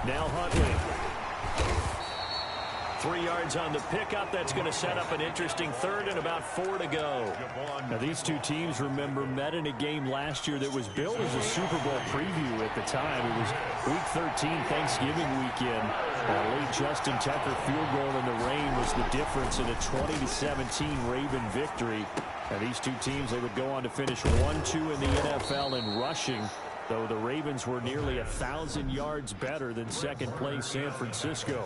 Now Huntley. 3 yards on the pickup. That's going to set up an interesting third and about 4 to go. Now, these two teams, remember, met in a game last year that was billed as a Super Bowl preview at the time. It was Week 13, Thanksgiving weekend. A late Justin Tucker field goal in the rain was the difference in a 20-17 Raven victory. Now, these two teams, they would go on to finish 1-2 in the NFL in rushing, though the Ravens were nearly 1,000 yards better than second-place San Francisco.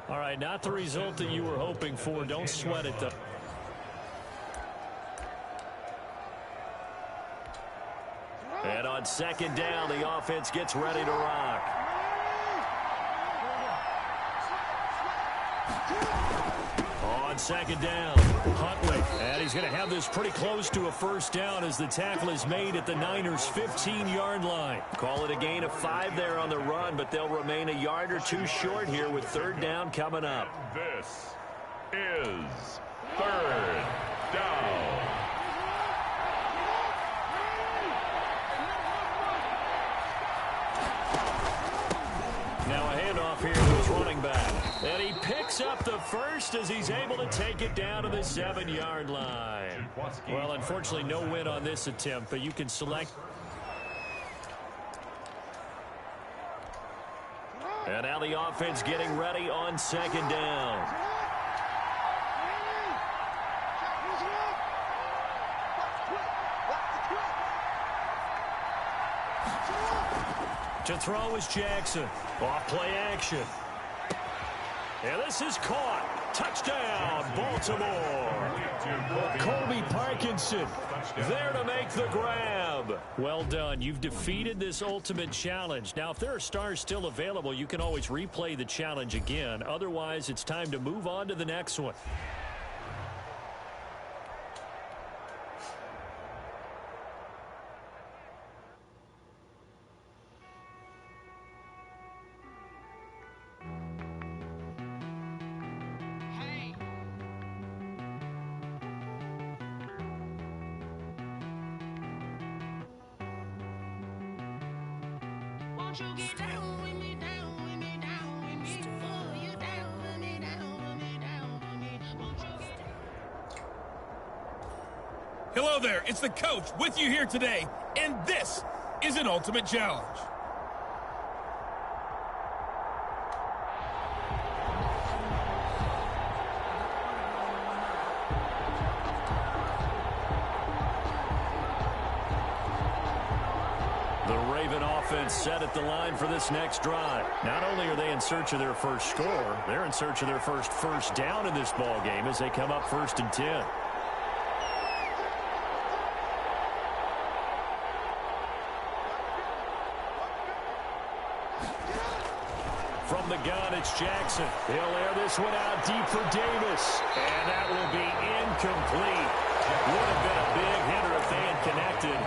All right, not the result that you were hoping for. Don't sweat it, though. And on second down, the offense gets ready to rock. On second down, Huntley. And he's going to have this pretty close to a first down as the tackle is made at the Niners' 15-yard line. Call it a gain of 5 there on the run, but they'll remain a yard or two short here with third down coming up. This is third down. Now a handoff here to his running back. And he picks up the first as he's able to take it down to the 7-yard line. Well, unfortunately, no win on this attempt, but you can select. And now the offense getting ready on second down. To throw is Jackson. Off play action. And this is caught. Touchdown, Baltimore. Colby Parkinson there to make the grab. Well done. You've defeated this ultimate challenge. Now, if there are stars still available, you can always replay the challenge again. Otherwise, it's time to move on to the next one. Hello there, it's the coach with you here today, and this is an ultimate challenge. The Raven offense set at the line for this next drive. Not only are they in search of their first score, they're in search of their first down in this ball game as they come up 1st and 10. From the gun, it's Jackson. He'll air this one out deep for Davis. And that will be incomplete. Would have been a big hitter if they had connected.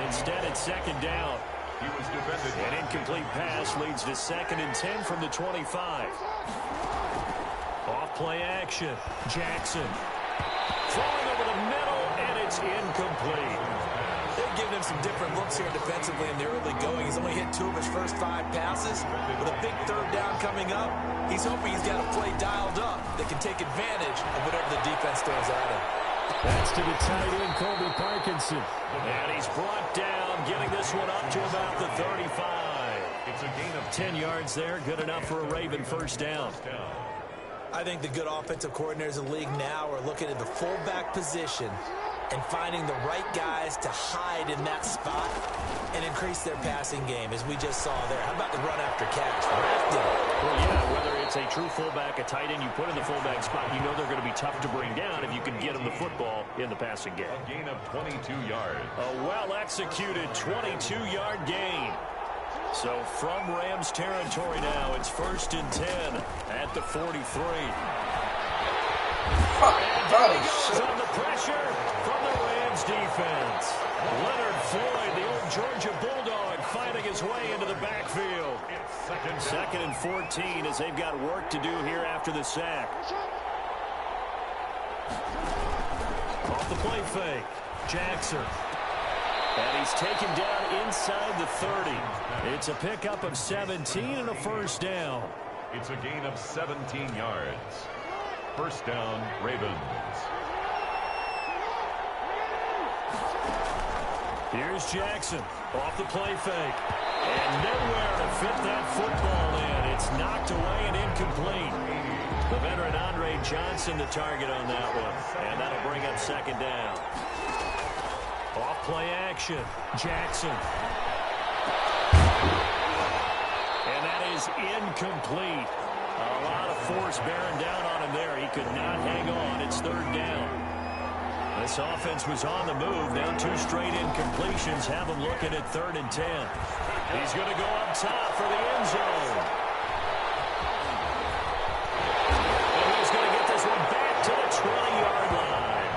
Instead, it's second down. He was defended. An incomplete pass leads to 2nd and 10 from the 25. Off play action. Jackson. Throwing over the middle, and it's incomplete. They're giving him some different looks here defensively in the early going. He's only hit 2 of his first 5 passes. With a big third down coming up, he's hoping he's got a play dialed up that can take advantage of whatever the defense throws at him. That's to the tight end, Colby Parkinson. And he's brought down, getting this one up to about the 35. It's a gain of 10 yards there, good enough for a Raven first down. I think the good offensive coordinators in the league now are looking at the fullback position and finding the right guys to hide in that spot and increase their passing game, as we just saw there. How about the run after catch? Well, yeah, whether it's a true fullback, a tight end you put in the fullback spot, you know they're going to be tough to bring down if you can get them the football in the passing game. a gain of 22 yards. A well-executed 22-yard gain. So from Rams territory now, it's 1st and 10 at the 43. And he goes on the pressure from the Rams defense. Leonard Floyd, the old Georgia Bulldog, finding his way into the backfield. 2nd and 14 as they've got work to do here after the sack. Off the play fake, Jackson. And he's taken down inside the 30. It's a pickup of 17 and a first down. It's a gain of 17 yards. First down, Ravens. Here's Jackson off the play fake. And nowhere to fit that football in. It's knocked away and incomplete. The veteran Andre Johnson the target on that one. And that'll bring up second down. Off play action. Jackson. And that is incomplete. A lot of force bearing down on him there. He could not hang on. It's third down. This offense was on the move. Now 2 straight incompletions have him looking at 3rd and 10. He's going to go up top for the end zone. And he's going to get this one back to the 20-yard line.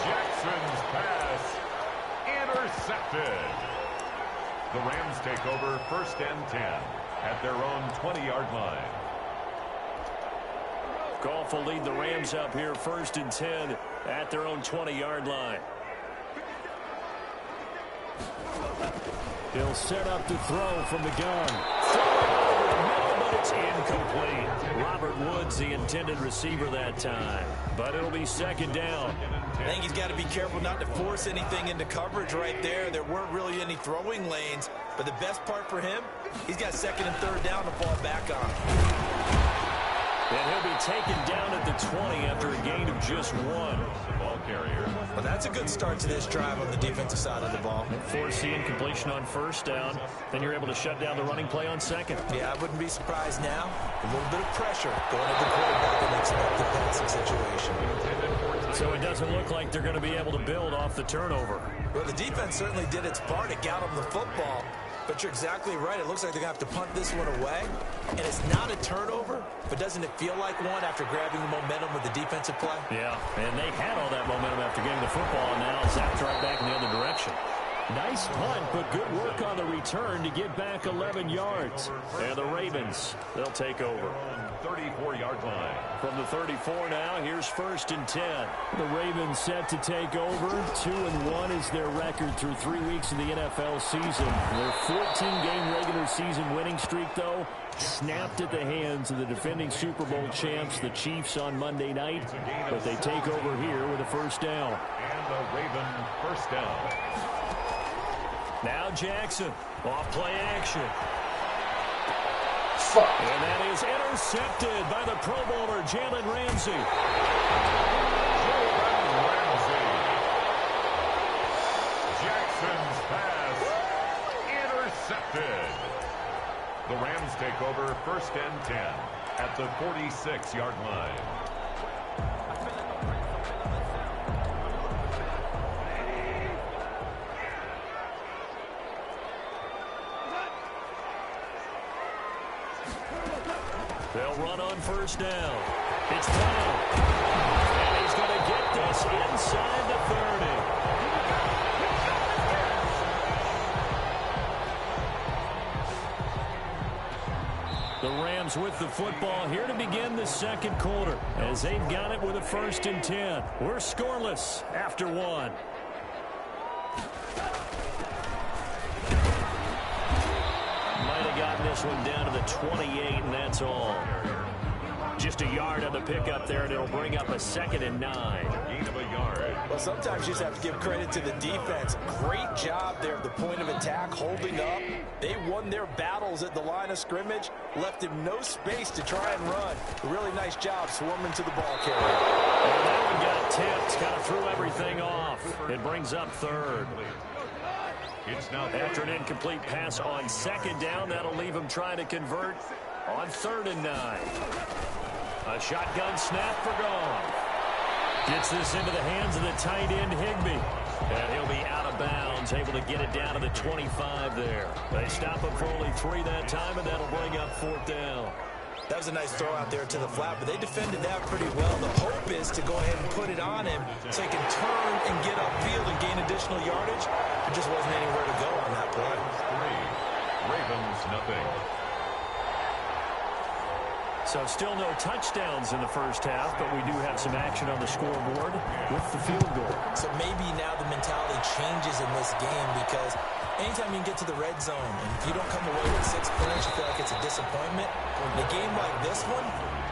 Jackson's pass intercepted. The Rams take over 1st and 10 at their own 20-yard line. Goff will lead the Rams up here 1st and 10 at their own 20-yard line. He'll set up to throw from the gun. But it's incomplete. Robert Woods, the intended receiver that time. But it'll be second down. I think he's got to be careful not to force anything into coverage right there. There weren't really any throwing lanes. But the best part for him, he's got 2nd and 3rd down to fall back on. And he'll be taken down at the 20 after a gain of just 1. Ball carrier. Well, that's a good start to this drive on the defensive side of the ball. Force the incompletion on 1st down. Then you're able to shut down the running play on 2nd. Yeah, I wouldn't be surprised now. A little bit of pressure going at the quarterback in an expected passing situation. So it doesn't look like they're going to be able to build off the turnover. Well, the defense certainly did its part. It got them the football. But you're exactly right. It looks like they're going to have to punt this one away. And it's not a turnover, but doesn't it feel like one after grabbing the momentum with the defensive play? Yeah, and they had all that momentum after getting the football, and now zapped right back in the other direction. Nice punt, but good work on the return to get back 11 yards. And the Ravens, they'll take over. 34-yard line. From the 34 now, here's 1st and 10. The Ravens set to take over. 2-1 is their record through 3 weeks of the NFL season. Their 14-game regular season winning streak, though, snapped at the hands of the defending Super Bowl champs, the Chiefs, on Monday night. But they take over here with a first down. And the Raven first down. Now Jackson, off play action. And that is intercepted by the Pro Bowler, Jalen Ramsey. Jackson's pass intercepted. The Rams take over 1st and 10 at the 46-yard line. They'll run on first down. It's Brown. And he's going to get this inside the 30. The Rams with the football here to begin the 2nd quarter as they've got it with a 1st and 10. We're scoreless after 1. Gotten this one down to the 28, and that's all. Just a yard on the pickup there, and it'll bring up a 2nd and 9. Gain of a yard. Well, sometimes you just have to give credit to the defense. Great job there at the point of attack, holding up. They won their battles at the line of scrimmage, left him no space to try and run. A really nice job swarming to the ball carrier. And that one got tipped, kind of threw everything off. It brings up 3rd. It's now after an incomplete pass on 2nd down, that'll leave him trying to convert on 3rd and 9. A shotgun snap for Goff. Gets this into the hands of the tight end, Higbee. And he'll be out of bounds, able to get it down to the 25 there. They stop him for only 3 that time, and that'll bring up 4th down. That was a nice throw out there to the flat, but they defended that pretty well. The hope is to go ahead and put it on him so he can turn and get upfield and gain additional yardage. There just wasn't anywhere to go on that play. 3. Ravens, nothing. So still no touchdowns in the first half, but we do have some action on the scoreboard with the field goal. So maybe now the mentality changes in this game because Anytime you can get to the red zone, and if you don't come away with 6 points, you feel like it's a disappointment. In a game like this one,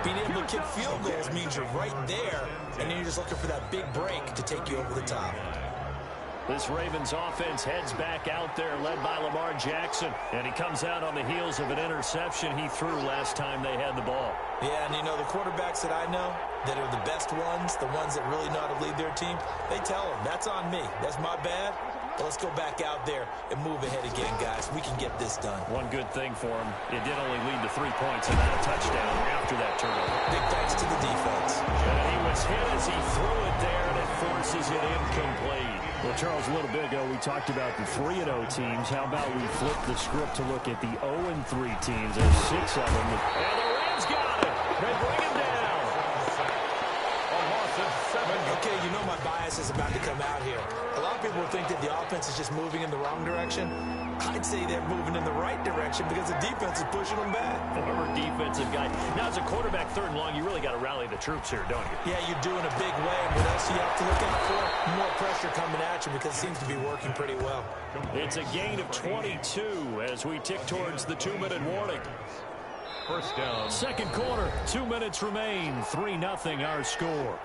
being able to kick field goals means you're right there, and then you're just looking for that big break to take you over the top. This Ravens offense heads back out there, led by Lamar Jackson. And he comes out on the heels of an interception he threw last time they had the ball. Yeah, and you know, the quarterbacks that I know that are the best ones, the ones that really know how to lead their team, they tell them, that's on me. That's my bad. But let's go back out there and move ahead again, guys. We can get this done. One good thing for him, it did only lead to 3 points and not a touchdown after that turnover. Big thanks to the defense. And he was hit as he threw it there, and it forces it incomplete. Well, Charles, a little bit ago, we talked about the 3-0 teams. How about we flip the script to look at the 0-3 teams? There's 6 of them. And the Rams got it. They bring him down. A loss of 7. Okay, you know my bias is about to come out here. A lot of people think that the offense is just moving in the wrong direction. I'd say they're moving in the right direction because the defense is pushing them back. Former defensive guy. Now, as a quarterback, 3rd and long, you really got to rally the troops here, don't you? Yeah, you do in a big way. What else do you have to look out for? More pressure coming at you because it seems to be working pretty well. It's a gain of 22 as we tick towards the 2-minute warning. First down. Second quarter, 2 minutes remain. 3-0 our score.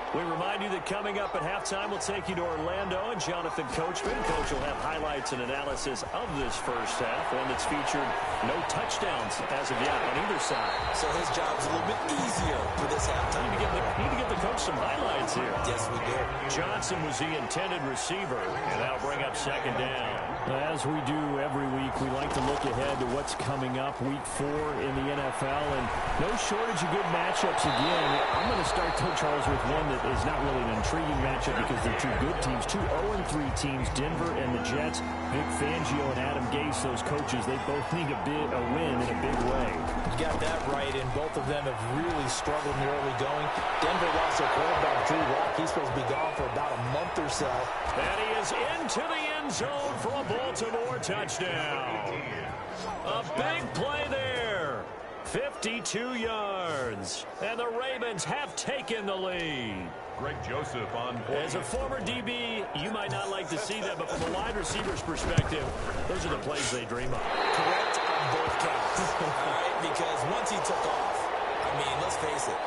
We remind you that coming up at halftime, we'll take you to Orlando and Jonathan Coachman. Coach will have highlights and analysis of this first half, one that's featured no touchdowns as of yet on either side. So his job's a little bit easier for this halftime. Need to give the coach some highlights here. Yes, we do. Johnson was the intended receiver, and that'll bring up 2nd down. As we do every week, we like to look ahead to what's coming up week 4 in the NFL, and no shortage of good matchups again. I'm going to start, Charles, with one that is not really an intriguing matchup because they're 2 good teams, 2 0-3 teams, Denver and the Jets. Vic Fangio and Adam Gase, those coaches, they both need a win in a big way. You got that right, and both of them have really struggled in the early going. Denver lost their quarterback, Drew Lock. He's supposed to be gone for about a month or so. And he is into the end zone for a Baltimore touchdown. A big play there. 52 yards. And the Ravens have taken the lead. Greg Joseph on point. As a former DB, you might not like to see that, but from a wide receiver's perspective, those are the plays they dream of. Correct on both counts. All right, because once he took off, I mean, let's face it,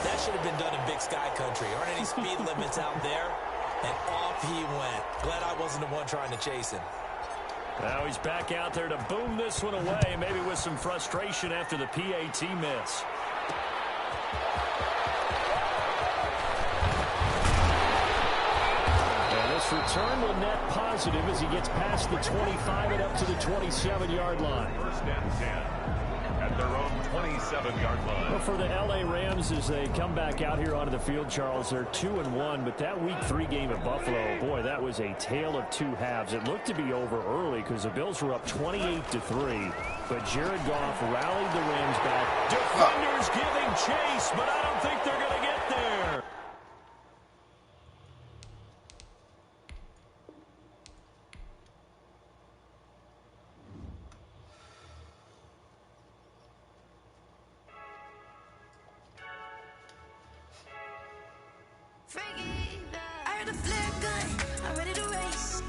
that should have been done in Big Sky Country. Aren't any speed limits out there? And off he went. Glad I wasn't the one trying to chase him. Now he's back out there to boom this one away, maybe with some frustration after the PAT miss. And this return will net positive as he gets past the 25 and up to the 27-yard line. First and 10 at their own 27-yard line. Well, for the L.A. Rams, as they come back out here onto the field, Charles, they're 2-1, but that Week 3 game at Buffalo, boy, that was a tale of 2 halves. It looked to be over early because the Bills were up 28-3, but Jared Goff rallied the Rams back. Defenders giving chase, but I don't think they're going to get there. I heard a flare gun, I'm ready to race.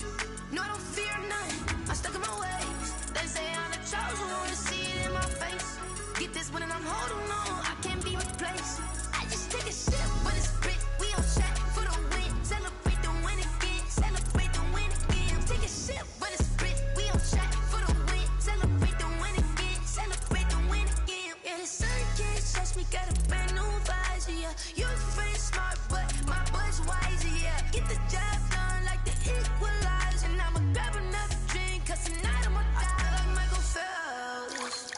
No, I don't fear none, I'm stuck in my ways. They say I'm the chosen one, see it in my face. Get this one and I'm holding on, I can't be replaced. I just take a sip, but it's grit. We on track for the win. Celebrate the win again, celebrate the win again. Take a sip, but it's grit. We on track for the win. Celebrate the win again, celebrate the win again. Yeah, the sun can't touch me, got a brand new visor, yeah. Your friend smart, but my bud's wiser, yeah. Get the job done like the equalizer. And I'ma grab another drink, cause tonight I'ma die like Michael Phelps.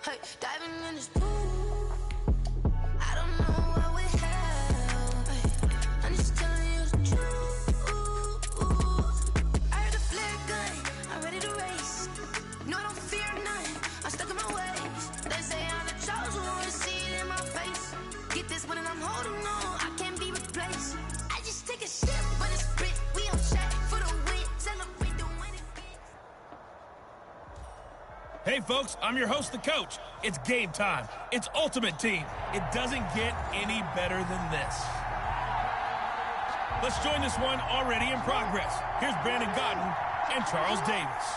Hey, diving in this pool, I don't know what we have. Hey, I'm just telling you the truth. I heard a flare gun, I'm ready to race. No, I don't fear none, I'm stuck in my ways. They say I'm the chosen one, see it in my face. Get this one and I'm holding on, I can't be replaced. I just take a sip, but it's grit. We on track for the win, celebrate the win again. Hey, folks, I'm your host, the coach. It's game time. It's Ultimate Team. It doesn't get any better than this. Let's join this one already in progress. Here's Brandon Godden and Charles Davis.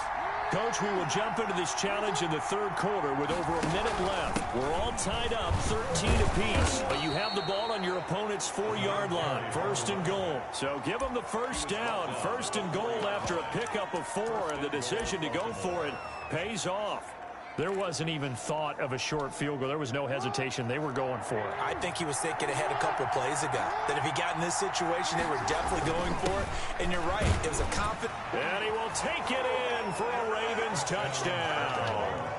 Coach, we will jump into this challenge in the third quarter with over a minute left. We're all tied up 13 apiece, but you have the ball on your opponent's 4-yard line. First and goal. So give them the first down. First and goal after a pickup of 4, and the decision to go for it pays off. There wasn't even thought of a short field goal. There was no hesitation. They were going for it. I think he was thinking ahead a couple plays ago. That if he got in this situation, they were definitely going for it. And you're right. It was a confident. And he will take it in for a Ravens touchdown.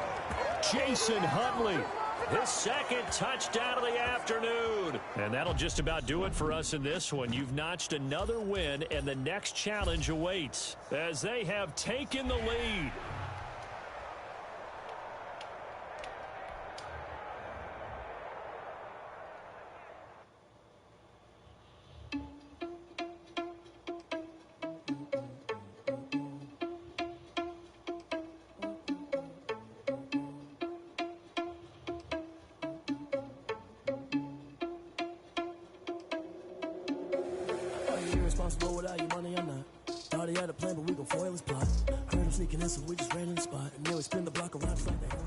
Jason Huntley, his second touchdown of the afternoon. And that'll just about do it for us in this one. You've notched another win, and the next challenge awaits as they have taken the lead. Irresponsible without your money, I'm not. Thought he had a plan, but we gon' foil his plot. Heard him sneaking in, so we just ran in the spot. And now we spin the block around just like that.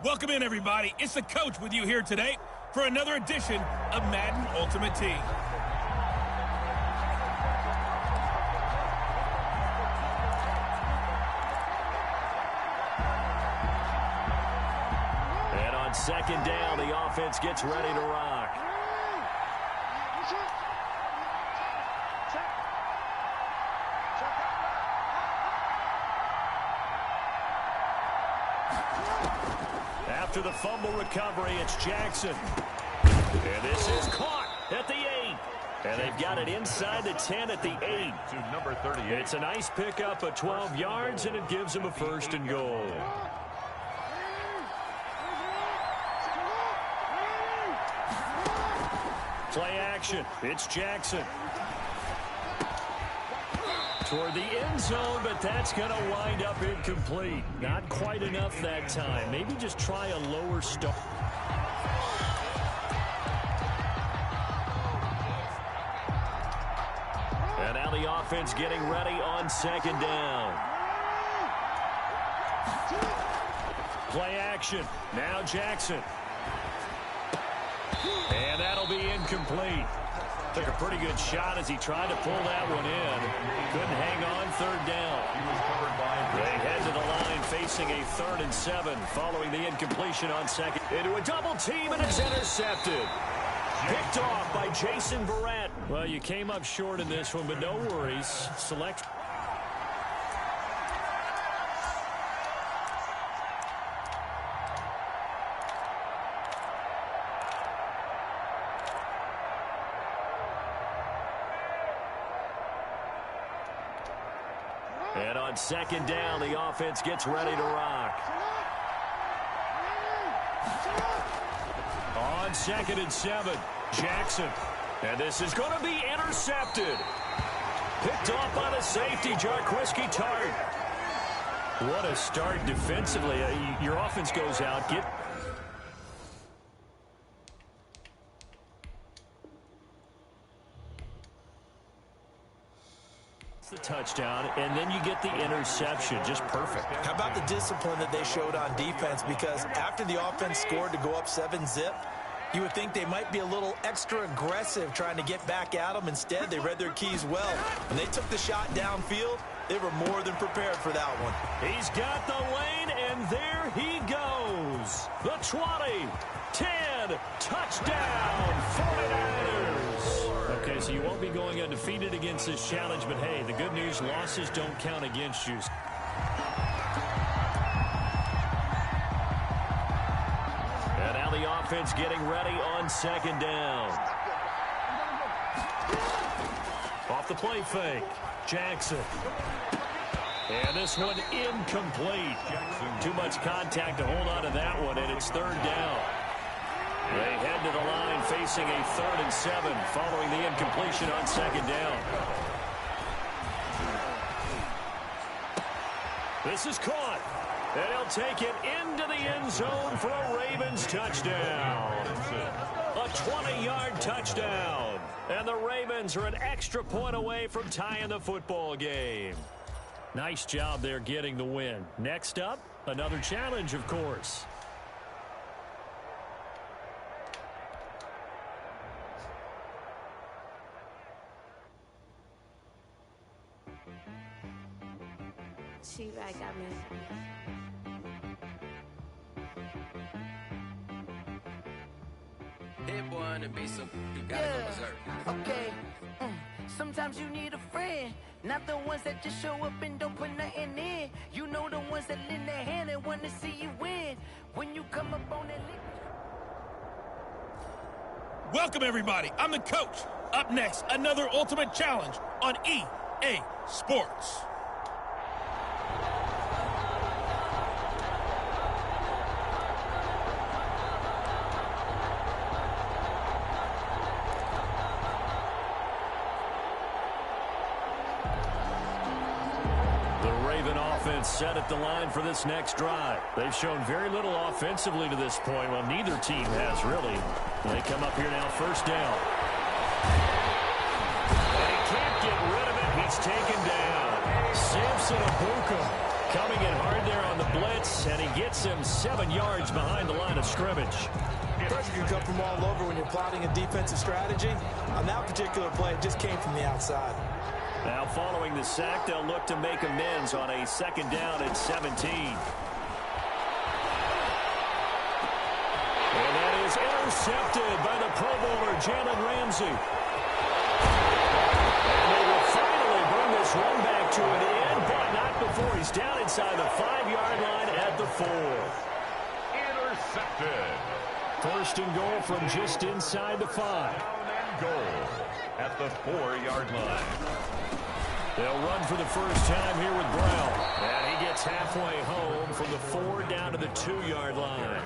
Welcome in, everybody. It's the coach with you here today for another edition of Madden Ultimate Team. And on second down, the offense gets ready to rock. After the fumble recovery, it's Jackson. And this is caught at the 8. And they've got it inside the 10 at the 8. To number 38. It's a nice pickup of 12 yards, and it gives them a first and goal. Play action. It's Jackson. Toward the end zone, but that's going to wind up incomplete. Not quite enough that time. Maybe just try a lower start. And now the offense getting ready on second down. Play action. Now Jackson. And that'll be incomplete. Took a pretty good shot as he tried to pull that one in. Couldn't hang on third down. They head to the line facing a 3rd and 7 following the incompletion on second. Into a double team, and it's intercepted. Picked off by Jason Verrett. Well, you came up short in this one, but no worries. Select. And on second down, the offense gets ready to rock. On 2nd and 7, Jackson. And this is going to be intercepted. Picked off by the safety, Jarquiski Tart. What a start defensively. Your offense goes out. The touchdown, and then you get the interception. Just perfect. How about the discipline that they showed on defense? Because after the offense scored to go up 7-zip, you would think they might be a little extra aggressive trying to get back at them. Instead, they read their keys well. When they took the shot downfield, they were more than prepared for that one. He's got the lane, and there he goes. The 20, 10, touchdown, 49ers. Okay, so you won't be going undefeated against this challenge, but hey, the good news, losses don't count against you. And now the offense getting ready on second down. Off the play fake, Jackson. And this one incomplete. Too much contact to hold on to that one, and it's 3rd down. They head to the line facing a 3rd and 7 following the incompletion on second down. This is caught. And he'll take it into the end zone for a Ravens touchdown. A 20-yard touchdown. And the Ravens are an extra point away from tying the football game. Nice job there getting the win. Next up, another challenge, of course. She right got me. Hit boy to be so you gotta go berserk. Okay. Sometimes you need a friend, not the ones that just show up and don't put nothing in. You know the ones that lend their hand and want to see you win. When you come up on that list. Welcome, everybody. I'm the coach. Up next, another Ultimate Challenge on EA Sports. Set at the line for this next drive. They've shown very little offensively to this point. Well, neither team has, really. They come up here now, first down. And he can't get rid of it. He's taken down. Samson Abuka coming in hard there on the blitz, and he gets him 7 yards behind the line of scrimmage. Pressure can come from all over when you're plotting a defensive strategy. On that particular play, it just came from the outside. Now following the sack, they'll look to make amends on a second down at 17. And that is intercepted by the Pro Bowler, Jalen Ramsey. And they will finally bring this run back to an end, but not before he's down inside the 5-yard line at the 4. Intercepted. First and goal from just inside the 5. Down and goal at the 4-yard line. They'll run for the first time here with Brown. And he gets halfway home from the 4 down to the 2-yard line.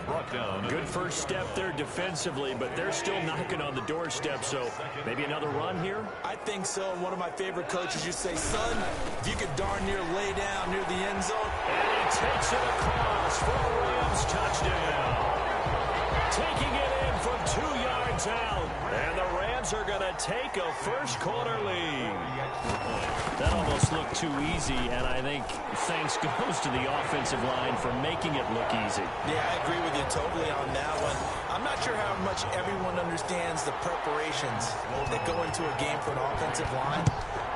Brought down. Good first step there defensively, but they're still knocking on the doorstep, so maybe another run here? I think so. One of my favorite coaches used to say, son, if you could darn near lay down near the end zone. And he takes it across for a Rams touchdown. Taking it in from 2 yards out. And the Rams are going to take a first-quarter lead. That almost looked too easy, and I think thanks goes to the offensive line for making it look easy. Yeah, I agree with you totally on that one. I'm not sure how much everyone understands the preparations that go into a game for an offensive line,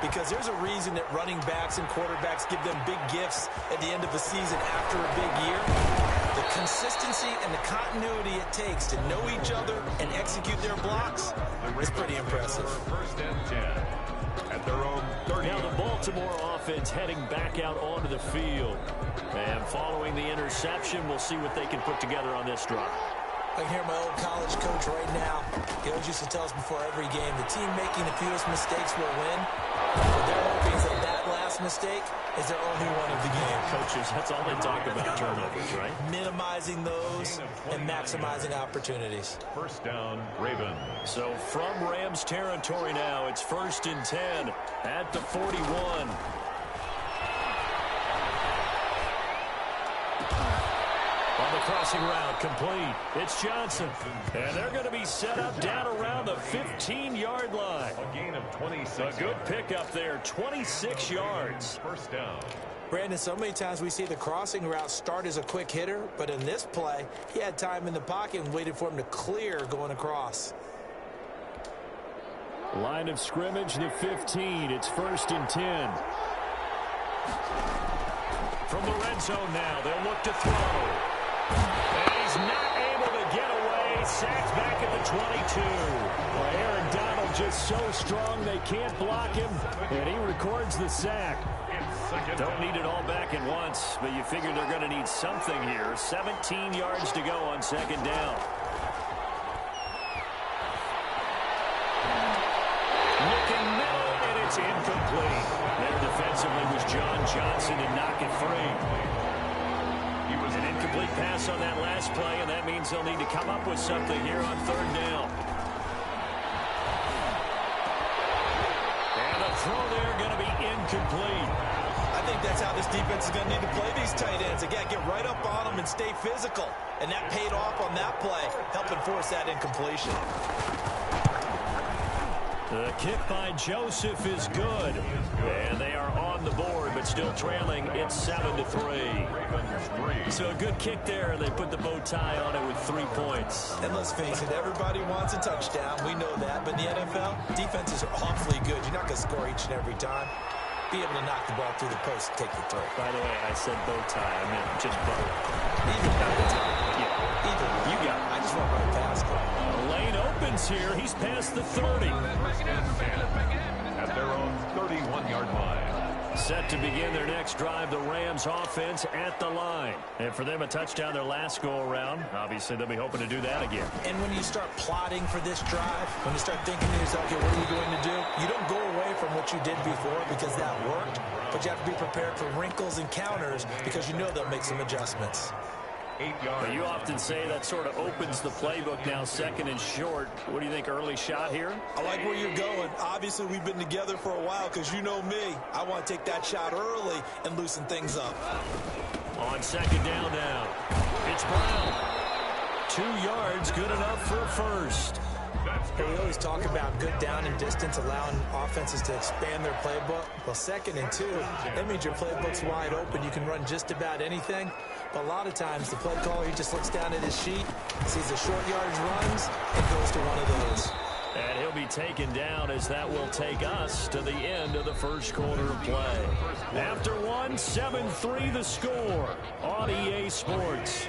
because there's a reason that running backs and quarterbacks give them big gifts at the end of the season after a big year. The consistency and the continuity it takes to know each other and execute their blocks is pretty impressive. First and 10 at their own 30. Now the Baltimore offense heading back out onto the field. And following the interception, we'll see what they can put together on this drive. I can hear my old college coach right now. He always used to tell us before every game, the team making the fewest mistakes will win. But they're hoping that that last mistake is their only one of the game. Coaches, that's all they talk about, turnovers, right? Minimizing those and maximizing opportunities. First down, Ravens. So from Rams territory now, it's first and 10 at the 41. On the crossing route, complete. It's Johnson. And they're going to be set up down around the 15-yard line. A gain of 26. A good pickup there, 26 yards. First down. Brandon, so many times we see the crossing route start as a quick hitter, but in this play, he had time in the pocket and waited for him to clear going across. Line of scrimmage, the 15. It's first and 10. From the red zone now, they'll look to throw. And he's not able to get away. Sacked back at the 22. Well, Aaron Donald just so strong they can't block him, and he records the sack. Don't need it all back at once, but you figure they're going to need something here. 17 yards to go on second down. Looking middle, and it's incomplete. There defensively was John Johnson to knock it free. An incomplete pass on that last play, and that means they'll need to come up with something here on third down. And the throw there going to be incomplete. I think that's how this defense is going to need to play these tight ends. Again, get right up on them and stay physical. and that paid off on that play, helping force that incompletion. The kick by Joseph is good. And they are on the board, but still trailing. It's 7-3. So a good kick there. They put the bow tie on it with 3 points. And let's face it, everybody wants a touchdown. We know that. But in the NFL, defenses are awfully good. You're not going to score each and every time. Be able to knock the ball through the post and take the throw. By the way, I said bow tie. I meant just bow. Even bow tie. Yeah. Either. You got it. I just want right past it. The lane opens here. He's past the 30. At their own 31-yard line. Set to begin their next drive, the Rams offense at the line. And for them, a touchdown their last go-around. Obviously, they'll be hoping to do that again. And when you start plotting for this drive, when you start thinking to yourself, okay, what are you going to do? You don't go away from what you did before because that worked, but you have to be prepared for wrinkles and counters because you know they'll make some adjustments. 8 yards. You often say that sort of opens the playbook now, second and short. What do you think, early shot here? I like where you're going. Obviously, we've been together for a while because you know me. I want to take that shot early and loosen things up. On second down now. It's Brown. 2 yards, good enough for a first. We always talk about good down and distance, allowing offenses to expand their playbook. Well, 2nd and 2, that means your playbook's wide open. You can run just about anything. But a lot of times, the play caller, he just looks down at his sheet, sees the short yardage runs, and goes to one of those. And he'll be taken down as that will take us to the end of the first quarter of play. After one, 7-3 the score on EA Sports.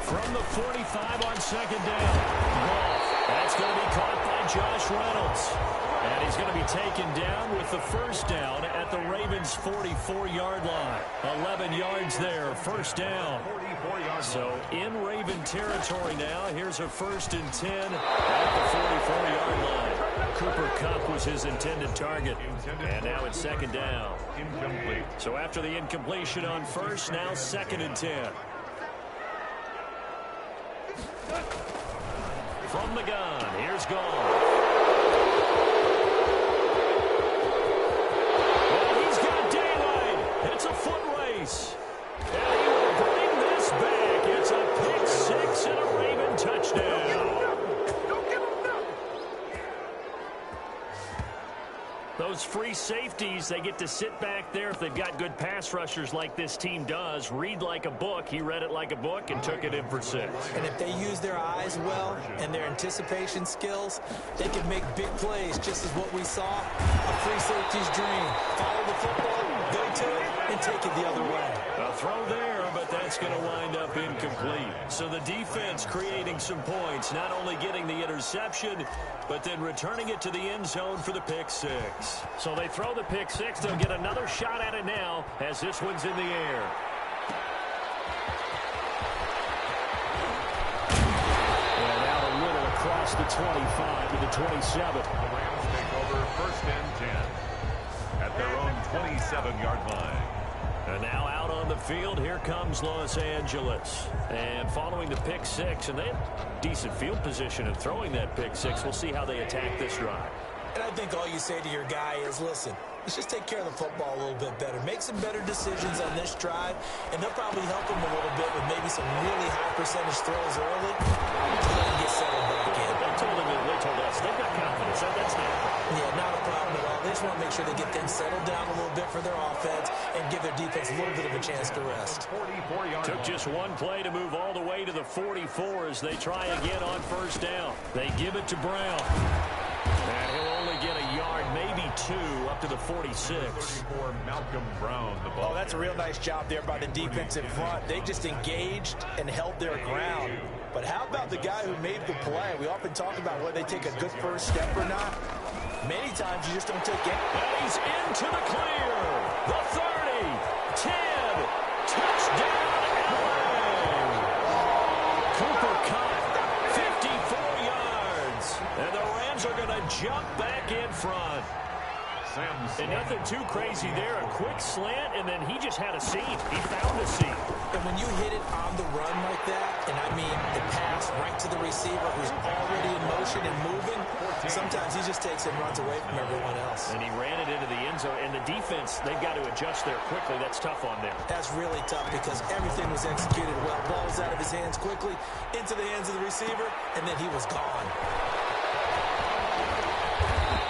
From the 45 on second down. That's going to be caught by Josh Reynolds. And he's going to be taken down with the first down at the Ravens' 44-yard line. 11 yards there, first down. So in Raven territory now, here's a 1st and 10 at the 44-yard line. Cooper Kupp was his intended target. And now it's second down. Incomplete. So after the incompletion on first, now 2nd and 10. From the gun, here's Gone. Well, he's got daylight. It's a foot race. And he will bring this back. It's a pick 6 and a Raven touchdown. Those free safeties, they get to sit back there if they've got good pass rushers like this team does. Read like a book. He read it like a book and took it in for 6. And if they use their eyes well and their anticipation skills, they can make big plays, just as what we saw. A free safety's dream. Follow the football, go to it, and take it the other way. A throw there, but that's going to wind up incomplete. So the defense creating some points, not only getting the interception, but then returning it to the end zone for the pick 6. So they throw the pick 6. They'll get another shot at it now as this one's in the air. And out a little across the 25 to the 27. The Rams take over 1st and 10 at their own 27-yard line. And now out on the field, here comes Los Angeles. And following the pick 6, and they had decent field position in throwing that pick 6. We'll see how they attack this drive. And I think all you say to your guy is, listen, let's just take care of the football a little bit better. Make some better decisions on this drive, and they'll probably help him a little bit with maybe some really high percentage throws early to let him get settled back in. They told us they've got confidence. That's not Yeah, not a problem at all. They just want to make sure they get things settled down a little bit for their offense and give their defense a little bit of a chance to rest. Took just one play to move all the way to the 44 as they try again on first down. They give it to Brown. And he'll only get a yard, maybe 2, up to the 46. Malcolm Brown, the ball. Oh, that's a real nice job there by the defensive front. They just engaged and held their ground. But how about the guy who made the play? We often talk about whether they take a good first step or not. Many times you just don't take it. And he's into the clear. The 30, 10, touchdown, LA. Cooper Kupp, 54 yards. And the Rams are going to jump back in front. And nothing too crazy there. A quick slant, and then he just had a seam. He found a seam. And when you hit it on the run like that, and I mean the pass right to the receiver who's already in motion and moving, sometimes he just takes and runs away from everyone else. And he ran it into the end zone. And the defense, they've got to adjust there quickly. That's tough on them. That's really tough because everything was executed well. Ball was out of his hands quickly, into the hands of the receiver, and then he was gone.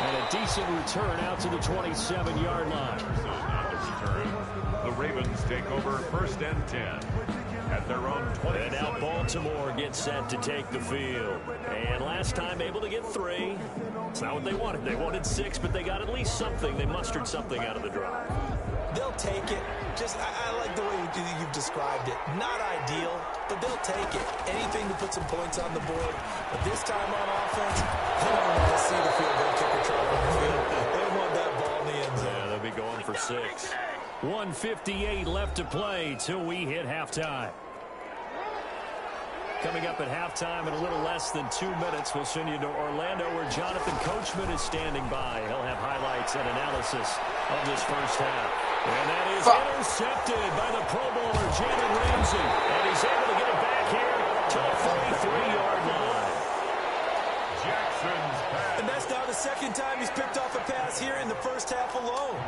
And a decent return out to the 27-yard line. On the return, the Ravens take over 1st and 10 at their own 20. And now Baltimore gets set to take the field. And last time able to get 3. It's not what they wanted. They wanted 6, but they got at least something. They mustered something out of the drive. They'll take it. I like the way you've described it. Not ideal, but they'll take it. Anything to put some points on the board. But this time on offense, they don't want to see the field goal kicker try on the field. They want that ball in the end zone. Yeah, they'll be going for 6. 1:58 left to play till we hit halftime. Coming up at halftime in a little less than 2 minutes, we'll send you to Orlando where Jonathan Coachman is standing by. He'll have highlights and analysis of this first half. And that is intercepted by the Pro Bowler, Jalen Ramsey. And he's able to get it back here to the 43-yard line. Jackson's pass. And that's now the second time he's picked off a pass here in the first half alone.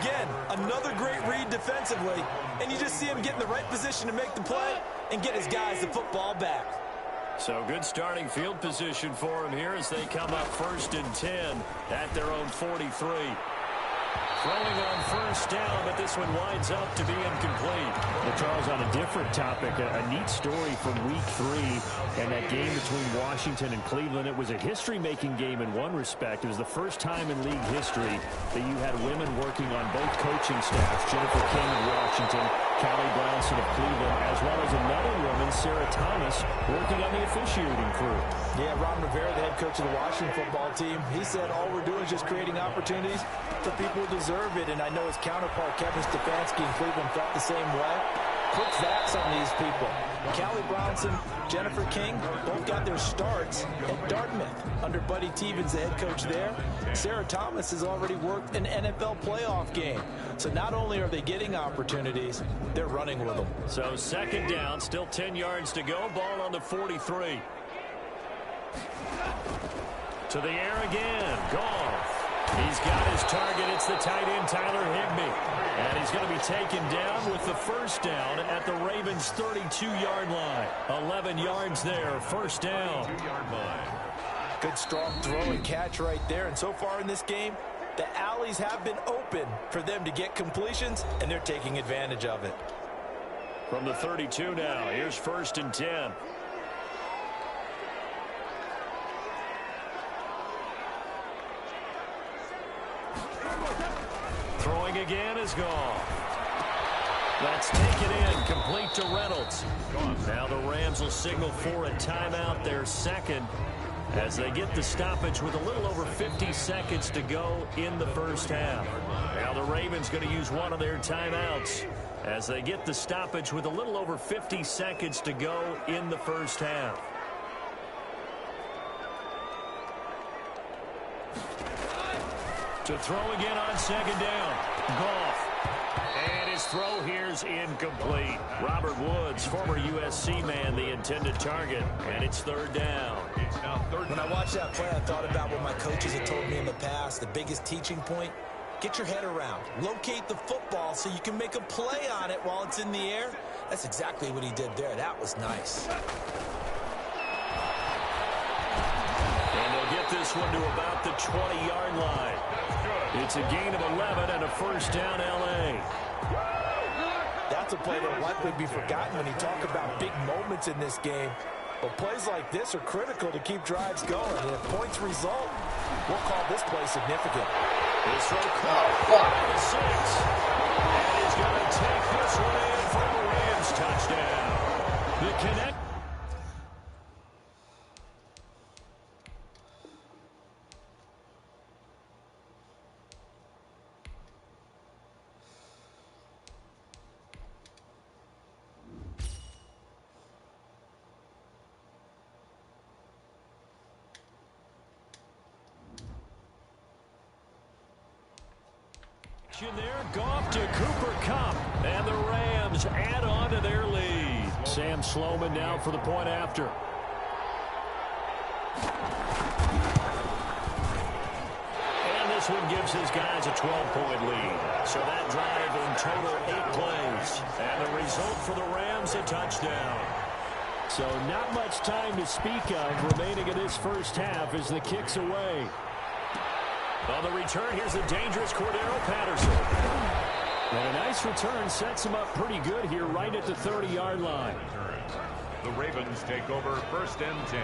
Again, another great read defensively. And you just see him get in the right position to make the play and get his guys the football back. So good starting field position for him here as they come up 1st and 10 at their own 43. Throwing on first down, but this one winds up to be incomplete. Well, Charles, on a different topic, a neat story from Week 3 and that game between Washington and Cleveland. It was a history-making game in one respect. It was the first time in league history that you had women working on both coaching staffs, Jennifer King of Washington, Callie Brownson of Cleveland, as well as another woman, Sarah Thomas, working on the officiating crew. Yeah, Ron Rivera, the head coach of the Washington football team, he said all we're doing is just creating opportunities for people who deserve it. And I know his counterpart, Kevin Stefanski in Cleveland, felt the same way. Quick facts on these people. Callie Brownson, Jennifer King, both got their starts at Dartmouth under Buddy Tevens, the head coach there. Sarah Thomas has already worked an NFL playoff game. So not only are they getting opportunities, they're running with them. So second down, still 10 yards to go. Ball on the 43. To the air again. Goff. He's got his target. It's the tight end, Tyler Higbee. And he's going to be taken down with the first down at the Ravens' 32-yard line. 11 yards there, first down. 2-yard line. Good strong throw and catch right there. And so far in this game, the alleys have been open for them to get completions, and they're taking advantage of it. From the 32 now, here's 1st and 10. Throwing again is gone. That's taken in, complete to Reynolds. Now the Rams will signal for a timeout, their second, as they get the stoppage with a little over 50 seconds to go in the first half. Now the Ravens going to use one of their timeouts as they get the stoppage with a little over 50 seconds to go in the first half. To throw again on second down. Goff. And his throw here's incomplete. Robert Woods, former USC man, the intended target. And it's third down. It's now third. When I watched that play, I thought about what my coaches had told me in the past. The biggest teaching point, get your head around. Locate the football so you can make a play on it while it's in the air. That's exactly what he did there. That was nice. And they'll get this one to about the 20-yard line. It's a gain of 11 and a first down, L.A. That's a play that will likely be forgotten when you talk about big moments in this game. But plays like this are critical to keep drives going. And if points result, we'll call this play significant. This throw caught by the 6. And he's going to take this one in for a Rams touchdown. The connect. There, Goff to Cooper Kupp, and the Rams add on to their lead. Sam Sloman now for the point after. And this one gives his guys a 12-point lead. So that drive in total 8 plays. And the result for the Rams, a touchdown. So not much time to speak of remaining in this first half as the kick's away. On the return, here's the dangerous Cordero Patterson. And a nice return sets him up pretty good here right at the 30-yard line. The Ravens take over first and 10.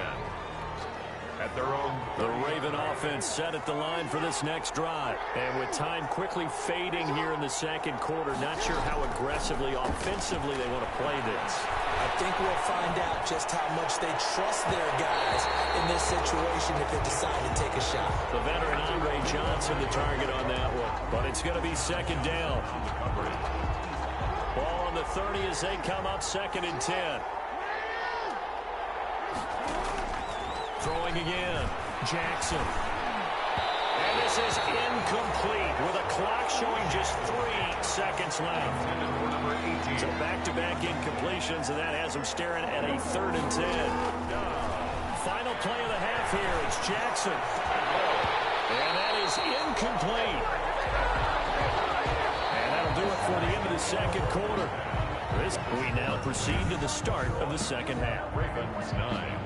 At their own. The Raven offense set at the line for this next drive. And with time quickly fading here in the second quarter, not sure how aggressively, offensively they want to play this. I think we'll find out just how much they trust their guys in this situation if they decide to take a shot. The veteran Andre Johnson the target on that one. But it's going to be second down. Ball on the 30 as they come up second and 10. Throwing again. Jackson. And this is incomplete with a clock showing just 3 seconds left. So back-to-back incompletions, and that has them staring at a 3rd and 10. Final play of the half here. It's Jackson. And that is incomplete. And that'll do it for the end of the second quarter. We now proceed to the start of the second half. Ravens 9.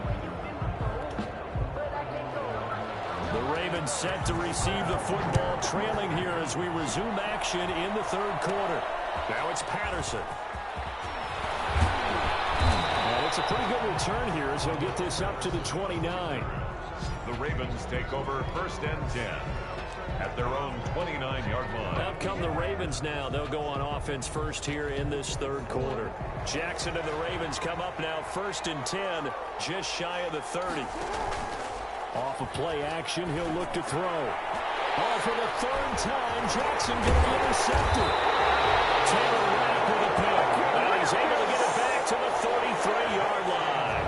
The Ravens set to receive the football, trailing here as we resume action in the third quarter. Now it's Patterson. And it's a pretty good return here as he'll get this up to the 29. The Ravens take over first and 10 at their own 29-yard line. Out come the Ravens now. They'll go on offense first here in this third quarter. Jackson and the Ravens come up now first and 10, just shy of the 30. Off of play action, he'll look to throw. Oh, for the 3rd time, Jackson going to be intercepted. Taylor Rapp with a pick. And he's able to get it back to the 33-yard line.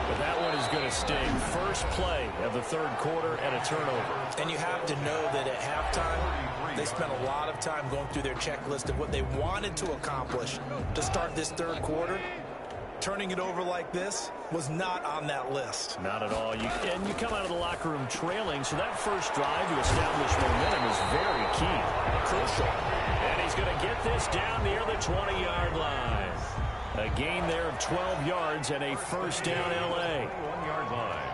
But that one is going to sting. First play of the third quarter and a turnover. And you have to know that at halftime, they spent a lot of time going through their checklist of what they wanted to accomplish to start this third quarter. Turning it over like this was not on that list. Not at all. You come out of the locker room trailing, so that first drive to establish momentum is very key. Crucial. And he's going to get this down near the 20-yard line. A gain there of 12 yards and a first down L.A. 1-yard line.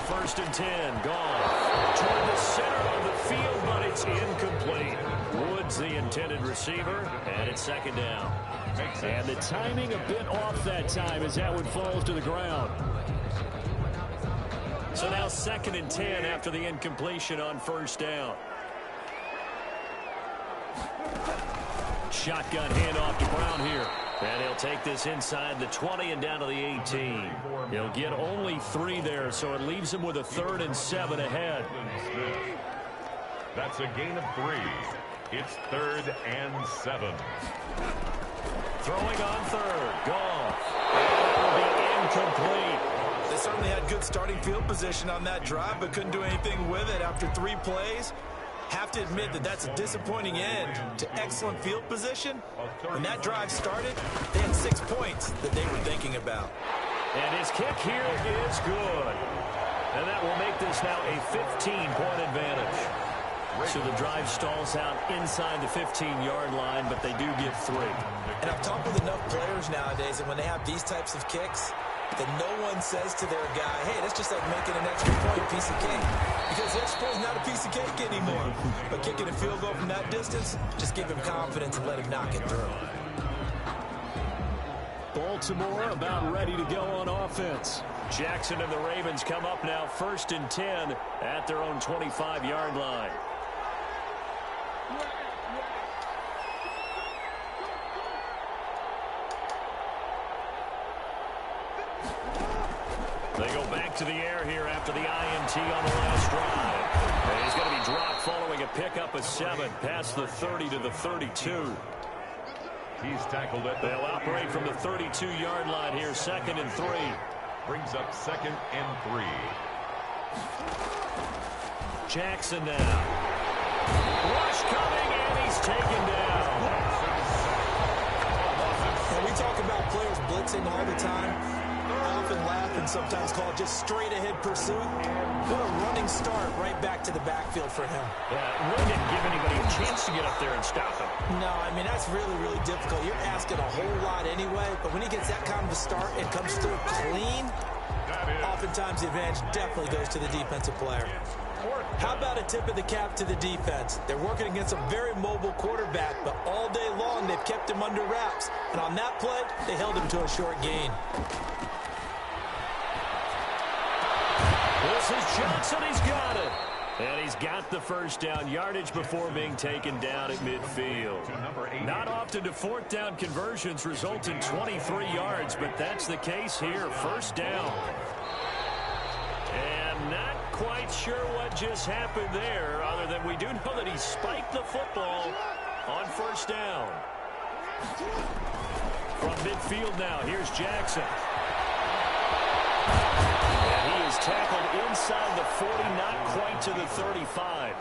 First and 10, gone. Toward the center of the field, but it's incomplete. Woods the intended receiver, and it's second down. And the timing a bit off that time as that one falls to the ground. So now second and 10 after the incompletion on first down. Shotgun handoff to Brown here. And he'll take this inside the 20 and down to the 18. He'll get only 3 there, so it leaves him with a 3rd and 7 ahead. That's a gain of 3. It's 3rd and 7. Throwing on 3rd. Gone. And it'll be incomplete. They certainly had good starting field position on that drive, but couldn't do anything with it after 3 plays. Have to admit that that's a disappointing end to excellent field position. When that drive started, they had 6 points that they were thinking about. And his kick here is good. And that will make this now a 15-point advantage. So the drive stalls out inside the 15-yard line, but they do get 3. And I've talked with enough players nowadays that when they have these types of kicks, that no one says to their guy, hey, that's just like making an extra point piece of cake. Because the extra point is not a piece of cake anymore. But kicking a field goal from that distance, just give him confidence and let him knock it through. Baltimore about ready to go on offense. Jackson and the Ravens come up now first and 10 at their own 25-yard line. They go back to the air here after the INT on the last drive. And he's going to be dropped following a pickup of 7 past the 30 to the 32. He's tackled it. They'll operate from the 32-yard line here, 2nd and 3. Brings up 2nd and 3. Jackson now. Rush coming, and he's taken down. When we talk about players blitzing all the time, I often laugh and sometimes call it just straight-ahead pursuit. What a running start right back to the backfield for him. Yeah, really didn't give anybody a chance to get up there and stop him. No, I mean, that's really, really difficult. You're asking a whole lot anyway, but when he gets that kind of a start and comes through clean, oftentimes the advantage definitely goes to the defensive player. How about a tip of the cap to the defense? They're working against a very mobile quarterback, but all day long they've kept him under wraps. And on that play, they held him to a short gain. This is Johnson. He's got it. And he's got the first down yardage before being taken down at midfield. Not often do fourth down conversions result in 23 yards, but that's the case here. First down. And not quite sure what just happened there, other than we do know that he spiked the football on first down. From midfield now, here's Jackson. And he is tackled inside the 40, not quite to the 35.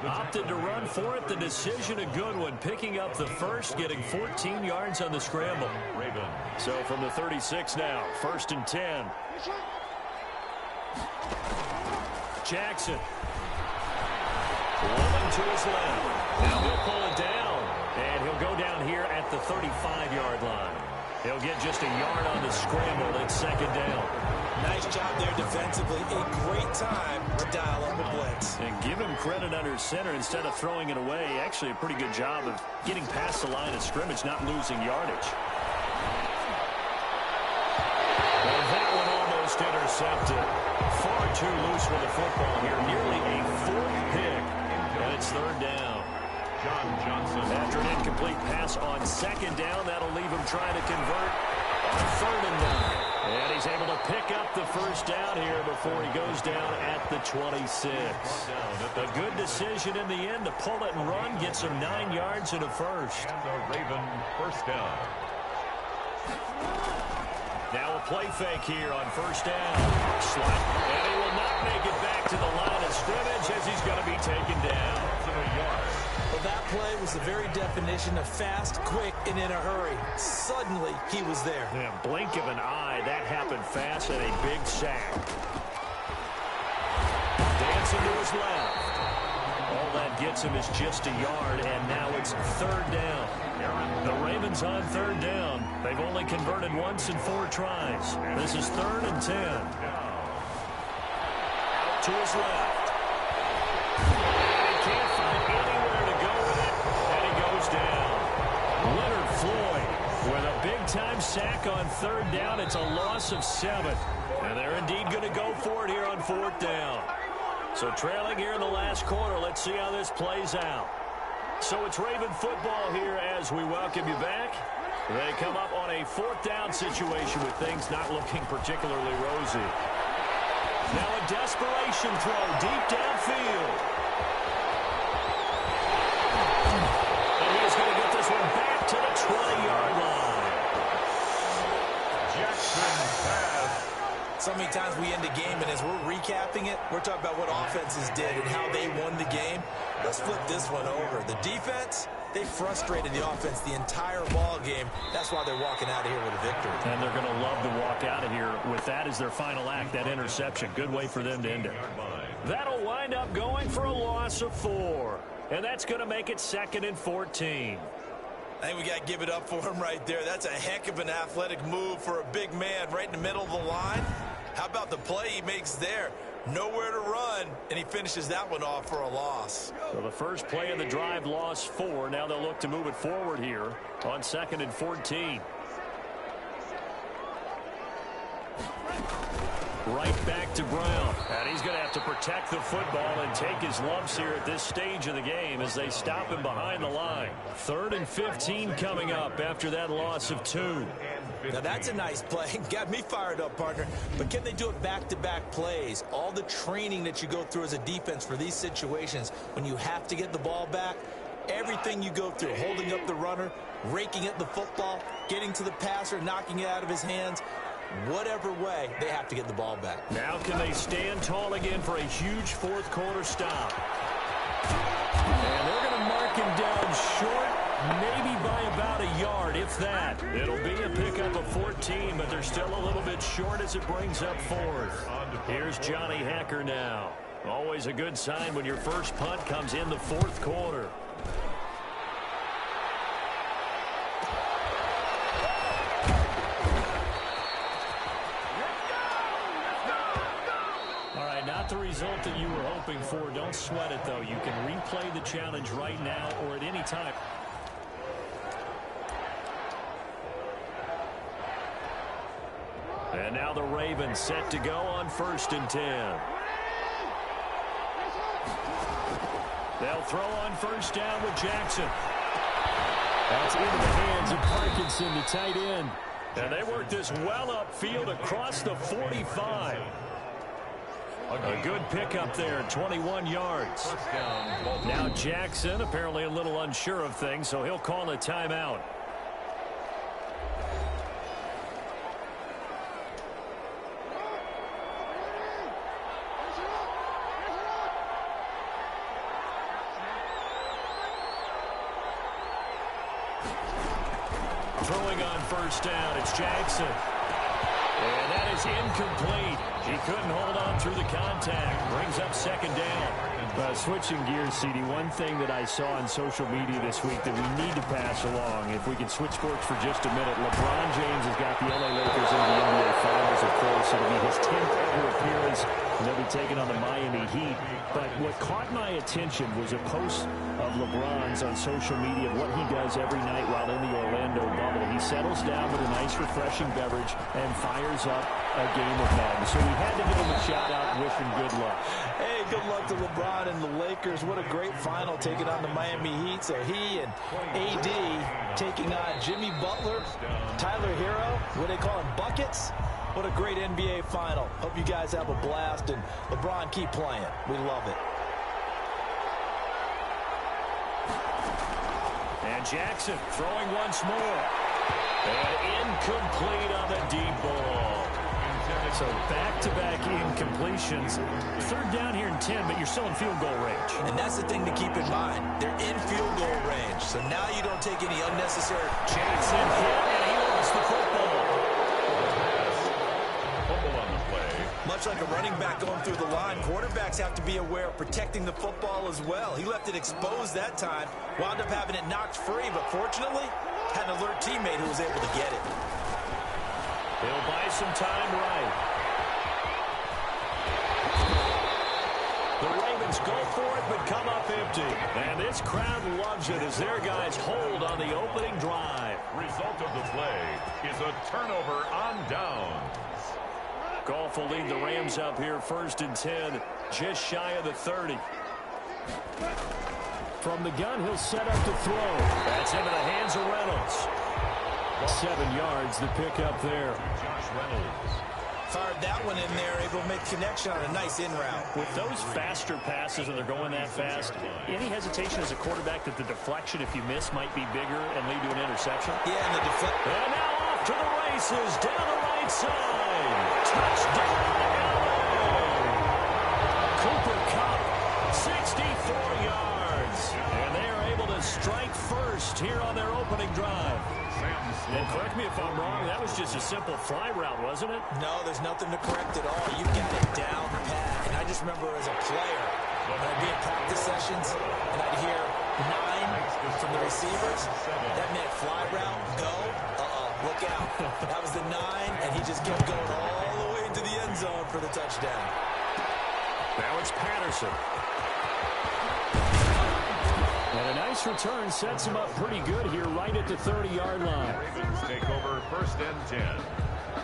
Opted to run for it. The decision a good one. Picking up the first, getting 14 yards on the scramble. So from the 36 now, 1st and 10. Jackson. Rolling to his left. Now he'll pull it down. And he'll go down here at the 35-yard line. He'll get just a yard on the scramble. It's second down. Nice job there defensively. A great time to dial up a blitz. And give him credit under center instead of throwing it away. Actually a pretty good job of getting past the line of scrimmage, not losing yardage. And that one almost intercepted. Far too loose with the football here. Nearly a fourth pick. And it's third down. John Johnson. After an incomplete pass on second down, that'll leave him trying to convert on 3rd and 9. And he's able to pick up the first down here before he goes down at the 26. A good decision in the end to pull it and run, get some 9 yards and a first. And the Raven first down. Now a play fake here on first down. Slap. And he will not make it back to the line of scrimmage as he's going to be taken down. Well, that play was the very definition of fast, quick, and in a hurry. Suddenly, he was there. Yeah, blink of an eye. That happened fast and a big sack. Dancing to his left. All that gets him is just a yard, and now it's third down. The Ravens on third down. They've only converted once in 4 tries. This is 3rd and 10. Out to his left. He can't find anywhere to go with it, and he goes down. Leonard Floyd with a big-time sack on third down. It's a loss of 7. And they're indeed going to go for it here on 4th down. So trailing here in the last quarter, let's see how this plays out. So it's Raven football here as we welcome you back. They come up on a 4th down situation with things not looking particularly rosy. Now a desperation throw deep downfield. And he's going to get this one back to the 20-yard line. Jackson pass. So many times we end a game, and as we're recapping it, we're talking about what offenses did and how they won the game. Let's flip this one over. The defense, they frustrated the offense the entire ball game. That's why they're walking out of here with a victory. And they're going to love to walk out of here with that as their final act, that interception. Good way for them to end it. That'll wind up going for a loss of 4. And that's going to make it 2nd and 14. I think we got to give it up for him right there. That's a heck of an athletic move for a big man right in the middle of the line. How about the play he makes there? Nowhere to run, and he finishes that one off for a loss. So the first play of the drive lost 4. Now they'll look to move it forward here on 2nd and 14. Right back to Brown. And he's going to have to protect the football and take his lumps here at this stage of the game as they stop him behind the line. 3rd and 15 coming up after that loss of 2. Now that's a nice play. Got me fired up, partner. But can they do it back-to-back plays? All the training that you go through as a defense for these situations, when you have to get the ball back, everything you go through, holding up the runner, raking at the football, getting to the passer, knocking it out of his hands, Whatever way, they have to get the ball back. Now can they stand tall again for a huge fourth quarter stop? And they're going to mark him down short, maybe by about a yard, if that. It'll be a pickup of 14, but they're still a little bit short as it brings up fourth. Here's Johnny Hacker now. Always a good sign when your first punt comes in the fourth quarter. Not the result that you were hoping for. Don't sweat it, though. You can replay the challenge right now or at any time. And now the Ravens set to go on 1st and 10. They'll throw on 1st down with Jackson. That's into the hands of Parkinson, the tight end. And they work this well upfield across the 45. A good pickup there, 21 yards. Now Jackson apparently a little unsure of things, so he'll call a timeout. Throwing on 1st down, it's Jackson. And that is incomplete. He couldn't hold on through the contact. Brings up 2nd down. Switching gears, CD, one thing that I saw on social media this week that we need to pass along, if we can switch sports for just a minute, LeBron James has got the LA Lakers in the NBA Finals, of course. It'll be his 10th ever appearance, and they'll be taking on the Miami Heat. But what caught my attention was a post of LeBron's on social media of what he does every night while in the Orlando bubble. He settles down with a nice, refreshing beverage and fires up a game of Madden. So we had to give him a shout-out and wish him good luck. Hey, good luck to LeBron and the Lakers. What a great final taking on the Miami Heat. So he and AD taking on Jimmy Butler, Tyler Hero. What do they call him? Buckets? What a great NBA final. Hope you guys have a blast. And LeBron, keep playing. We love it. And Jackson throwing once more. And incomplete on the deep ball. So back-to-back incompletions. 3rd down here in 10, but you're still in field goal range. And that's the thing to keep in mind. They're in field goal range. So now you don't take any unnecessary. Jackson hit, and he lost the football. Fumble on the play. Much like a running back going through the line, quarterbacks have to be aware of protecting the football as well. He left it exposed that time, wound up having it knocked free, but fortunately, had an alert teammate who was able to get it. He'll buy some time right. The Ravens go for it, but come up empty. And this crowd loves it as their guys hold on the opening drive. Result of the play is a turnover on downs. Goff will lead the Rams up here 1st and 10, just shy of the 30. From the gun, he'll set up to throw. That's into the hands of Reynolds. 7 yards, the pickup there. Josh Reynolds. Fired that one in there, able to make connection on a nice in route. With those faster passes, and they're going that fast, any hesitation as a quarterback that the deflection, if you miss, might be bigger and lead to an interception? Yeah, and the deflection. And now off to the races, down the right side. Touchdown, LA! Cooper Kupp, 64 yards. And they are able to strike first here on their opening drive. And correct me if I'm wrong, that was just a simple fly route, wasn't it? No, there's nothing to correct at all. You got it down pat. And I just remember as a player, when I'd be in practice sessions, and I'd hear 9 from the receivers, that meant fly route, go, look out. That was the 9, and he just kept going all the way into the end zone for the touchdown. Now it's Patterson. And a nice return sets him up pretty good here right at the 30-yard line. Ravens take over 1st and 10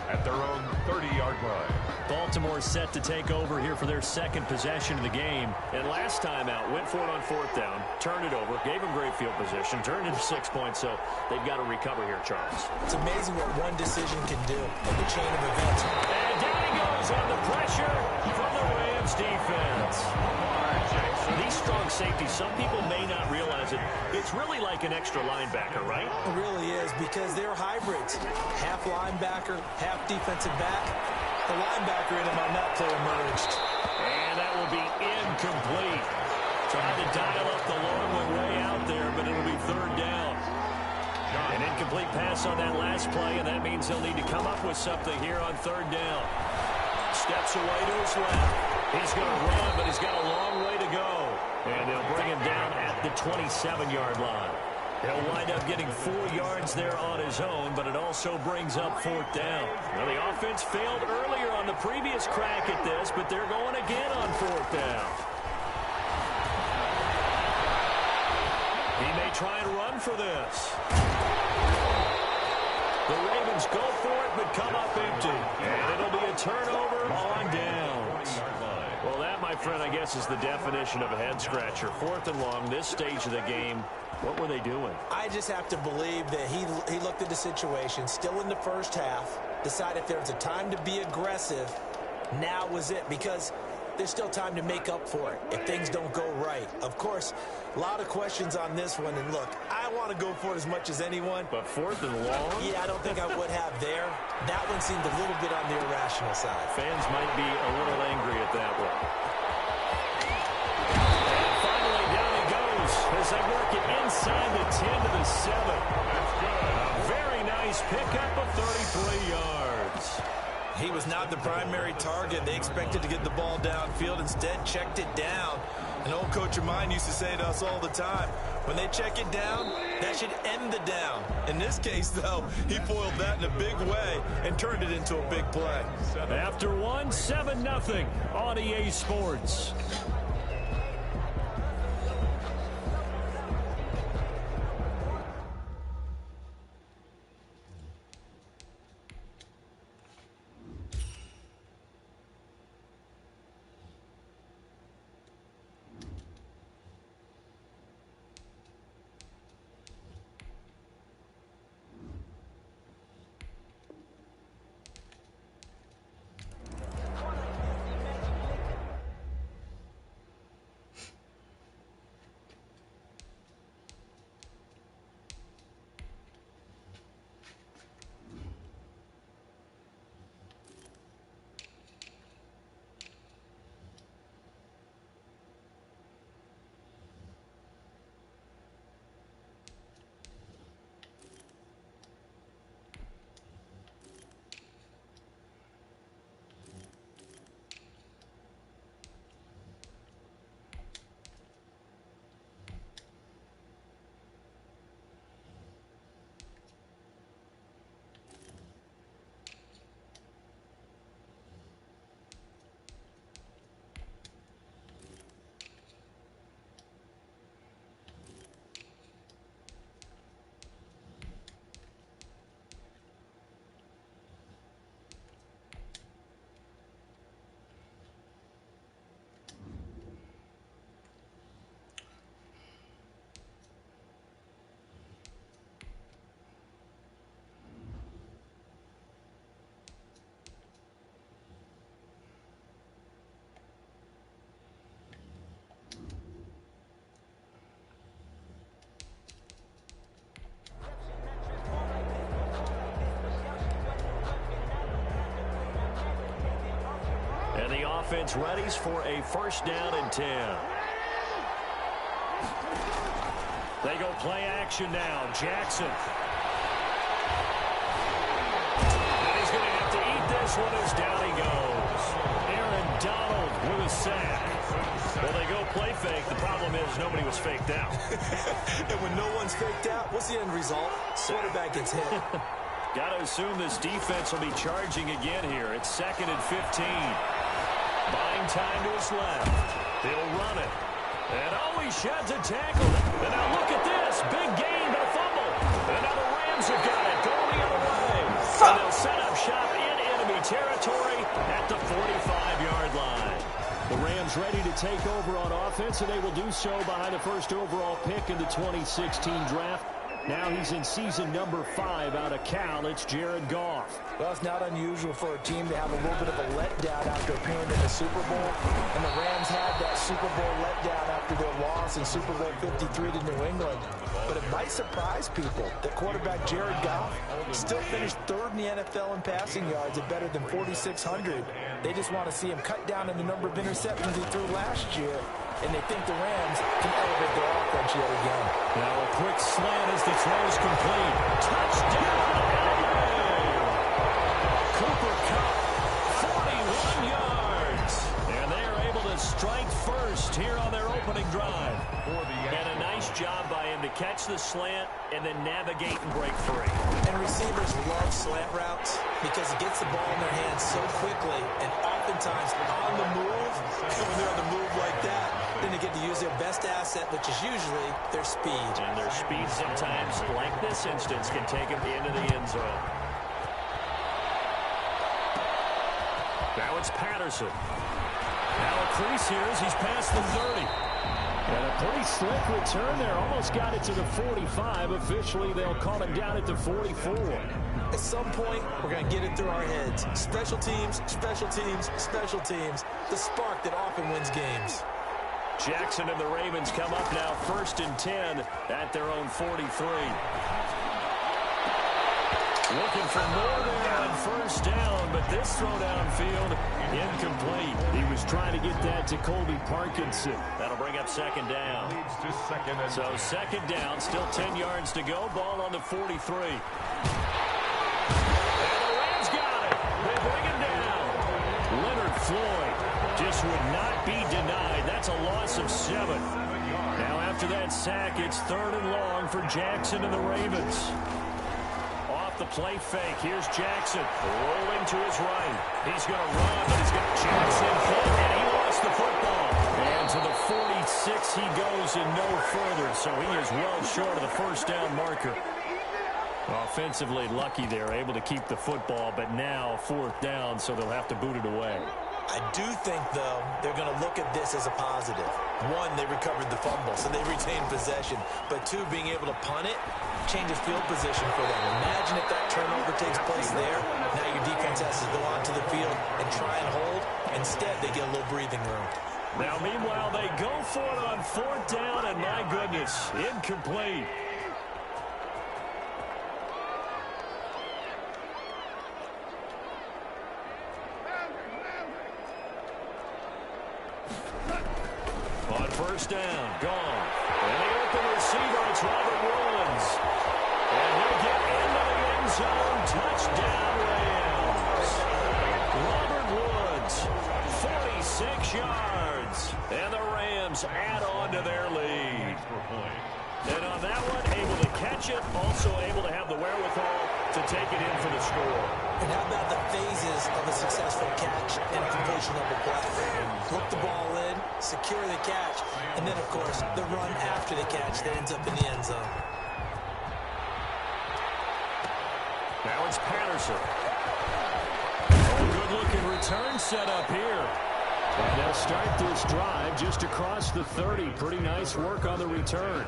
at their own 30-yard line. Baltimore set to take over here for their 2nd possession of the game. And last time out, went for it on 4th down, turned it over, gave them great field position, turned into 6 points, so they've got to recover here, Charles. It's amazing what one decision can do in the chain of events. And down he goes on the pressure from the Rams defense. These strong safety, some people may not realize it. It's really like an extra linebacker, right? It really is, because they're hybrids. Half linebacker, half defensive back. The linebacker in him on that play emerged. And that will be incomplete. Trying to dial up the long one way out there, but it'll be third down. An incomplete pass on that last play, and that means he'll need to come up with something here on third down. Steps away to his left. He's going to run, but he's got a long way to go. And they'll bring him down at the 27-yard line. He'll wind up getting 4 yards there on his own, but it also brings up fourth down. Now, the offense failed earlier on the previous crack at this, but they're going again on fourth down. He may try and run for this. The Ravens go for it, but come up empty. And it'll be a turnover on downs. Well, that, my friend, I guess is the definition of a head-scratcher. Fourth and long, this stage of the game. What were they doing? I just have to believe that he looked at the situation, still in the first half, decided if there was a time to be aggressive, now was it, because there's still time to make up for it if things don't go right. Of course, a lot of questions on this one, and look, I want to go for it as much as anyone. But fourth and long? Yeah, I don't think I would have there. That one seemed a little bit on the irrational side. Fans might be a little angry at that one. As they work it inside the 10 to the 7. That's good. A very nice pickup of 33 yards. He was not the primary target. They expected to get the ball downfield. Instead, checked it down. An old coach of mine used to say to us all the time, when they check it down, that should end the down. In this case, though, he foiled that in a big way and turned it into a big play. After 7-0 on EA Sports. And the offense readies for a first down and 10. They go play action now. Jackson. And he's going to have to eat this one as down he goes. Aaron Donald with a sack. Well, they go play fake. The problem is nobody was faked out. And when no one's faked out, what's the end result? Quarterback gets hit. Got to assume this defense will be charging again here. It's 2nd and 15. Buying time to his left. He'll run it. And he sheds a tackle. And now look at this. Big gain, but a fumble. And now the Rams have got it. Going the other way. And they'll set up shop in enemy territory at the 45-yard line. The Rams ready to take over on offense, and they will do so behind the first overall pick in the 2016 draft. Now he's in season number 5 out of Cal. It's Jared Goff. Well, it's not unusual for a team to have a little bit of a letdown after appearing in the Super Bowl. And the Rams had that Super Bowl letdown after after their loss in Super Bowl 53 to New England. But it might surprise people that quarterback Jared Goff still finished third in the NFL in passing yards at better than 4,600. They just want to see him cut down on the number of interceptions he threw last year, and they think the Rams can elevate their offense yet again. Now a quick slant as the throw is complete. Touchdown! Cooper Kupp, 41 yards. And they are able to strike first here on their opening drive. And a nice job by him to catch the slant and then navigate and break free. And receivers love slant routes because it gets the ball in their hands so quickly and oftentimes on the move. And when they're on the move like that, then they get to use their best asset, which is usually their speed. And their speed sometimes, like this instance, can take them into the end zone. Now it's Patterson. Now a crease here as he's past the 30. And a pretty slick return there. Almost got it to the 45. Officially, they'll call him down at the 44. At some point, we're going to get it through our heads. Special teams, special teams, special teams. The spark that often wins games. Jackson and the Ravens come up now 1st and 10 at their own 43. Looking for more there on 1st down, but this throw downfield, incomplete. He was trying to get that to Colby Parkinson. That'll bring up 2nd down. So 2nd down, still 10 yards to go. Ball on the 43. And the Rams got it. They bring him down. Leonard Floyd just would not be denied. That's a loss of 7. Now after that sack, it's 3rd and long for Jackson and the Ravens. The play fake. Here's Jackson rolling to his right. He's going to run, but he's got Jackson hit, and he lost the football. And to the 46 he goes and no further, so he is well short of the 1st down marker. Offensively lucky there, able to keep the football, but now 4th down, so they'll have to boot it away. I do think, though, they're going to look at this as a positive. 1, they recovered the fumble, so they retained possession. But 2, being able to punt it changes field position for them. Imagine if that turnover takes place there. Now your defense has to go onto the field and try and hold. Instead, they get a little breathing room. Now, meanwhile, they go for it on 4th down, and my goodness, incomplete. On 1st down, gone. And the open receiver, it's Robert Woods. And he'll get into the end zone. Touchdown, Rams. Robert Woods, 46 yards. And the Rams add on to their lead. And on that one, able to catch it, also able to have the wherewithal to take it in for the score. And how about the phases of a successful catch and a completion of a play? Look the ball in, secure the catch, and then, of course, the run after the catch that ends up in the end zone. Now it's Patterson. Oh, good-looking return set up here. And they'll start this drive just across the 30. Pretty nice work on the return.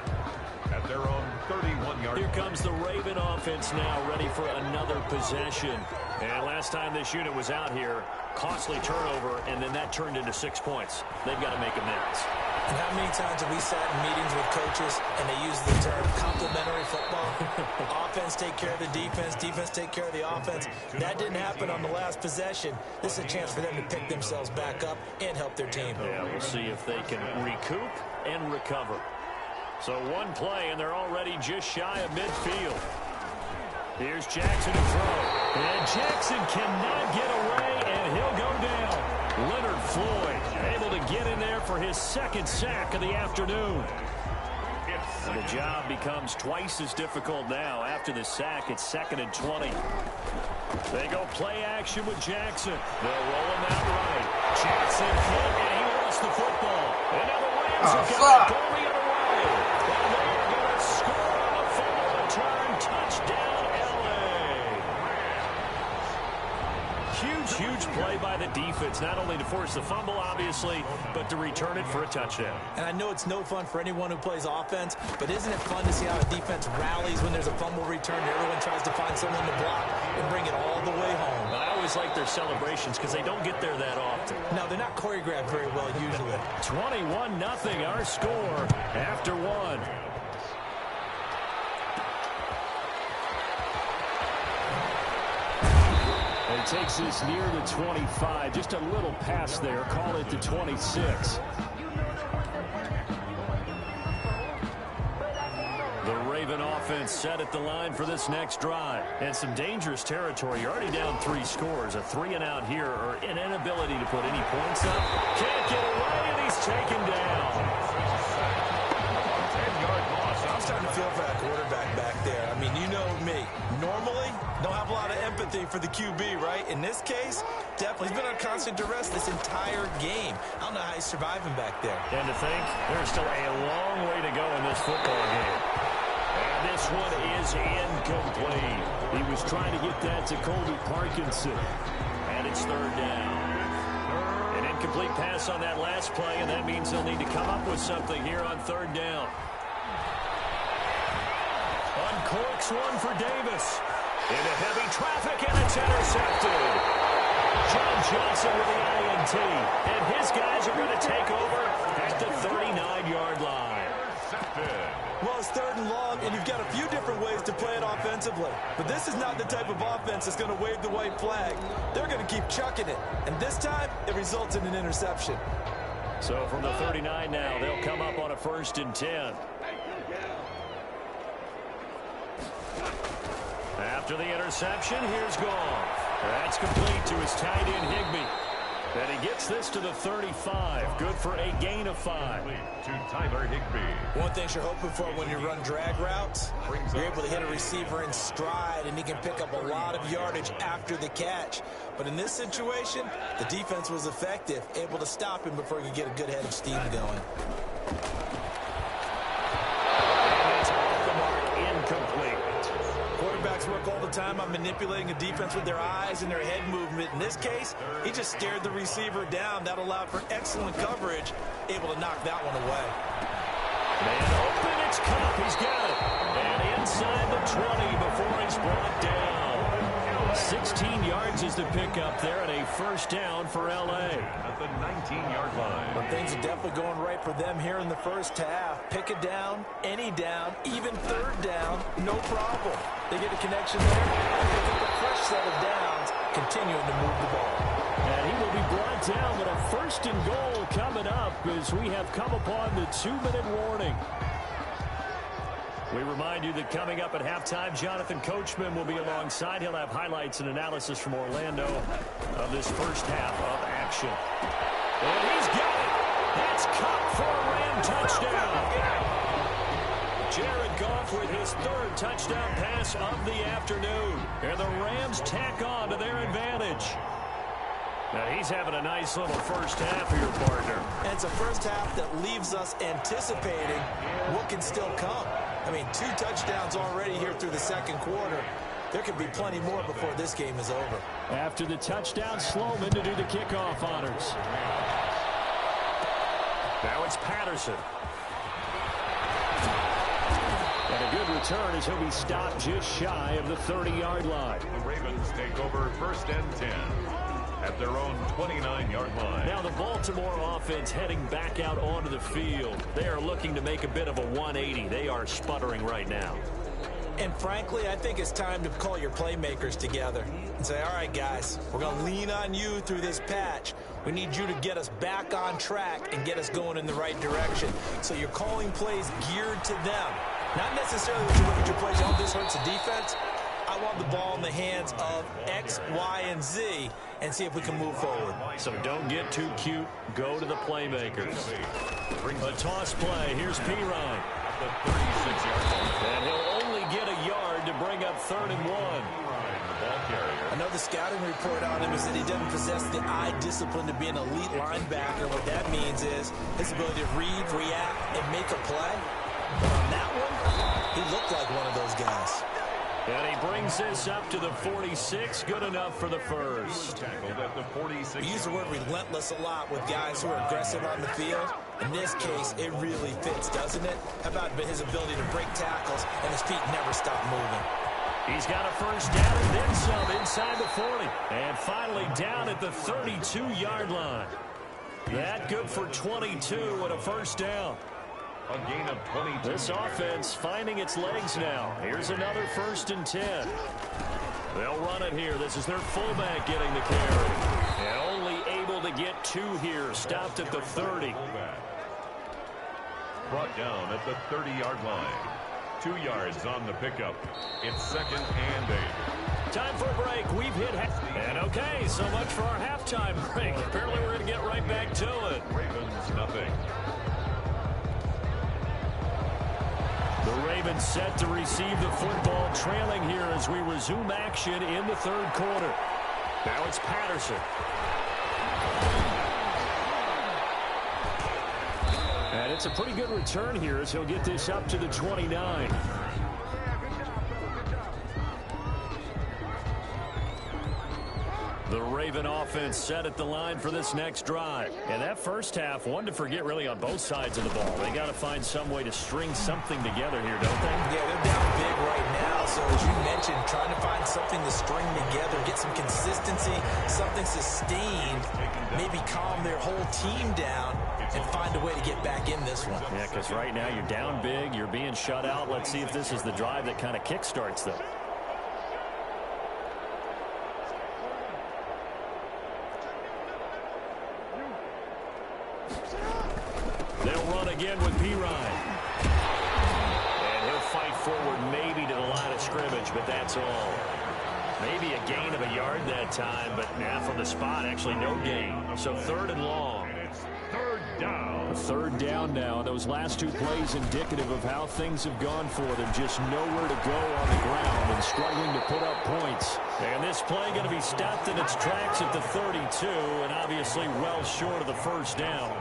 At their own 31-yard. Here comes the Raven offense now, ready for another possession. And last time this unit was out here, costly turnover, and then that turned into 6 points. They've got to make amends. And how many times have we sat in meetings with coaches and they use the term complementary football? Offense take care of the defense, defense take care of the offense. That didn't happen on the last possession. This is a chance for them to pick themselves back up and help their team. Yeah, we'll see if they can recoup and recover. So 1 play, and they're already just shy of midfield. Here's Jackson to throw. And Jackson cannot get away, and he'll go down. Leonard Floyd able to get in there for his 2nd sack of the afternoon. And the job becomes twice as difficult now. After the sack, it's 2nd and 20. They go play action with Jackson. They'll roll him out right. Jackson hit, and he lost the football. And now the Rams have got it going the other way. And they're going to score on a fumble return. Touchdown, L.A. Huge play by the defense, not only to force the fumble, obviously, but to return it for a touchdown. And I know it's no fun for anyone who plays offense, but isn't it fun to see how a defense rallies when there's a fumble return and everyone tries to find someone to block and bring it all the way home? I always like their celebrations because they don't get there that often. No, they're not choreographed very well usually. 21-0 our score after one. And he takes this near the 25. Just a little pass there. Call it the 26. The Raven offense set at the line for this next drive. And some dangerous territory. You're already down 3 scores. A 3-and-out here or an inability to put any points up. Can't get away, and he's taken down. 10-yard loss. I'm starting to feel for that quarterback back there. I mean, you know me. Normally, don't have a lot of empathy for the QB, right? In this case, definitely he's been on constant duress this entire game. I don't know how he's surviving back there. And to think, there's still a long way to go in this football game. And this one is incomplete. He was trying to get that to Colby Parkinson. And it's 3rd down. An incomplete pass on that last play, and that means they'll need to come up with something here on 3rd down. Uncorks one for Davis. Into heavy traffic, and it's intercepted. John Johnson with the INT. And his guys are going to take over at the 39-yard line. Well, it's 3rd and long, and you've got a few different ways to play it offensively. But this is not the type of offense that's going to wave the white flag. They're going to keep chucking it. And this time, it results in an interception. So from the 39 now, they'll come up on a 1st and 10. After the interception, here's Goff. That's complete to his tight end, Higbee. And he gets this to the 35. Good for a gain of 5. To Tyler Higbee. One thing you're hoping for when you run drag routes, you're able to hit a receiver in stride, and he can pick up a lot of yardage after the catch. But in this situation, the defense was effective, able to stop him before he could get a good head of steam going. Quarterbacks work all the time on manipulating a defense with their eyes and their head movement. In this case, he just stared the receiver down. That allowed for excellent coverage, able to knock that one away. Man open, it's Cup. He's got it. And inside the 20 before he's brought down. 16 yards is the pickup there, and a 1st down for L.A. At the 19-yard line. But things are definitely going right for them here in the 1st half. Pick a down, any down, even 3rd down, no problem. They get a connection there, and pick up a fresh set of downs, continuing to move the ball. And he will be brought down with a 1st and goal coming up as we have come upon the 2-minute warning. We remind you that coming up at halftime, Jonathan Coachman will be alongside. He'll have highlights and analysis from Orlando of this 1st half of action. And he's got it. That's Cup for a Ram touchdown. Jared Goff with his 3rd touchdown pass of the afternoon. And the Rams tack on to their advantage. Now he's having a nice little 1st half here, partner. And it's a 1st half that leaves us anticipating what can still come. I mean, 2 touchdowns already here through the 2nd quarter. There could be plenty more before this game is over. After the touchdown, Sloman to do the kickoff honors. Now it's Patterson. And a good return as he'll be stopped just shy of the 30-yard line. The Ravens take over 1st and 10 at their own 29-yard line. Now the Baltimore offense heading back out onto the field. They are looking to make a bit of a 180. They are sputtering right now. And frankly, I think it's time to call your playmakers together and say, all right, guys, we're going to lean on you through this patch. We need you to get us back on track and get us going in the right direction. So you're calling plays geared to them. Not necessarily when you look at your plays, oh, this hurts the defense. I want the ball in the hands of X, Y, and Z and see if we can move forward. So don't get too cute. Go to the playmakers. A toss play. Here's Pirine. The 36-yard line. And he'll only get a yard to bring up 3rd and 1. I know the scouting report on him is that he doesn't possess the eye discipline to be an elite linebacker. What that means is his ability to read, react, and make a play. But on that one, he looked like one of those guys. And he brings this up to the 46. Good enough for the 1st. Tackled at the 46. We use the word relentless a lot with guys who are aggressive on the field. In this case, it really fits, doesn't it? How about his ability to break tackles and his feet never stop moving? He's got a first down and then some inside the 40. And finally down at the 32-yard line. That good for 22 and a first down. A gain of 22. This offense finding its legs now. Here's another 1st and 10. They'll run it here. This is their fullback getting the carry. And only able to get 2 here. Stopped at the 30. Brought down at the 30-yard line. 2 yards on the pickup. It's 2nd and 8. Time for a break. We've hit and okay, so much for our halftime break. Apparently we're going to get right back to it. Ravens nothing. The Ravens set to receive the football, trailing here as we resume action in the 3rd quarter. Now it's Patterson. And it's a pretty good return here as he'll get this up to the 29. The Raven offense set at the line for this next drive. And that first half, one to forget really on both sides of the ball. They got to find some way to string something together here, don't they? Yeah, they're down big right now. So as you mentioned, trying to find something to string together, get some consistency, something sustained, maybe calm their whole team down and find a way to get back in this one. Yeah, because right now you're down big, you're being shut out. Let's see if this is the drive that kind of kickstarts them. They'll run again with Pirine. And he'll fight forward maybe to the line of scrimmage, but that's all. Maybe a gain of a yard that time, but now from the spot, actually no gain. So 3rd and long. And it's 3rd down. 3rd down now. Those last 2 plays indicative of how things have gone for them. Just nowhere to go on the ground and struggling to put up points. And this play going to be stopped in its tracks at the 32, and obviously well short of the first down.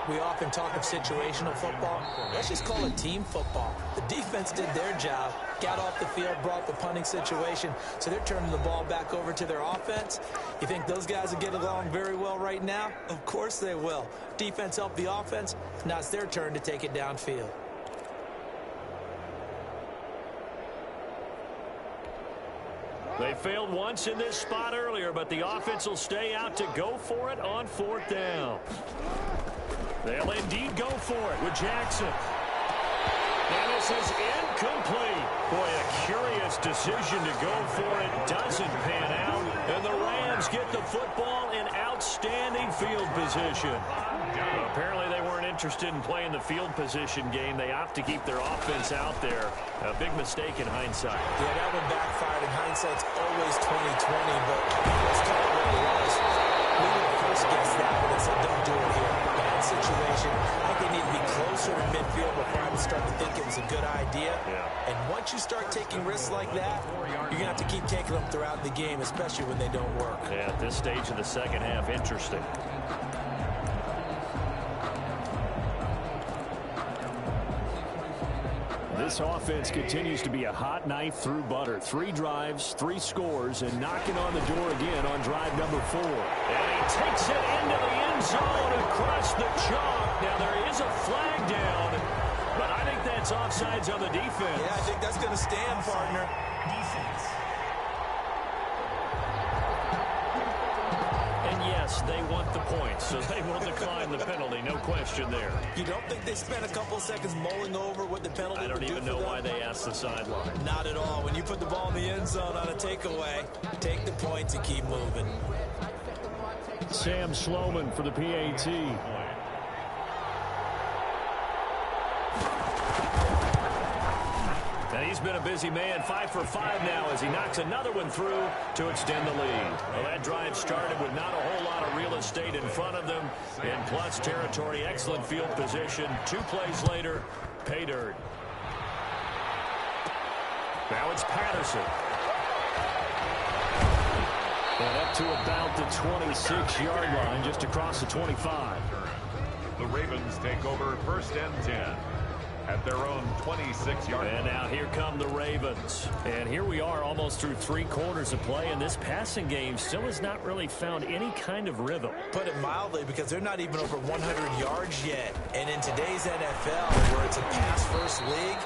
We often talk of situational football. Let's just call it team football. The defense did their job, got off the field, brought the punting situation, so they're turning the ball back over to their offense. You think those guys will get along very well right now? Of course they will. Defense helped the offense. Now it's their turn to take it downfield. They failed once in this spot earlier, but the offense will stay out to go for it on 4th down. They'll indeed go for it with Jackson. And this is incomplete. Boy, a curious decision to go for it. Doesn't pan out. And the Rams get the football in outstanding field position. Well, apparently they weren't interested in playing the field position game. They opt to keep their offense out there. A big mistake in hindsight. Yeah, that one backfired. In hindsight's always 20/20, but let's call it what it was. We would have first guessed that one and said, don't do it here. Bad situation. I think they need to be closer to midfield before I would start to think it was a good idea. Yeah. And once you start taking risks like that, you're going to have to keep taking them throughout the game, especially when they don't work. Yeah, at this stage of the second half, interesting. This offense continues to be a hot knife through butter. 3 drives, 3 scores, and knocking on the door again on drive number 4. And he takes it into the end zone across the chalk. Now there is a flag down, but I think that's offsides on the defense. Yeah, I think that's going to stand, partner. And yes, they want the points, so they will decline the penalty, no question there. You don't think they spent a couple seconds mulling over what the penalty I don't even know why they asked the sideline. Not at all. When you put the ball in the end zone on a takeaway, take the points and keep moving. Sam Sloman for the PAT. And he's been a busy man, 5 for 5 now as he knocks another one through to extend the lead. Well, that drive started with not a whole lot of real estate in front of them. In plus territory, excellent field position. 2 plays later, pay dirt. Now it's Patterson. And up to about the 26-yard line, just across the 25. The Ravens take over 1st and 10. At their own 26-yard line. And now here come the Ravens. And here we are almost through 3 quarters of play, and this passing game still has not really found any kind of rhythm. Put it mildly, because they're not even over 100 yards yet. And in today's NFL, where it's a pass-first league,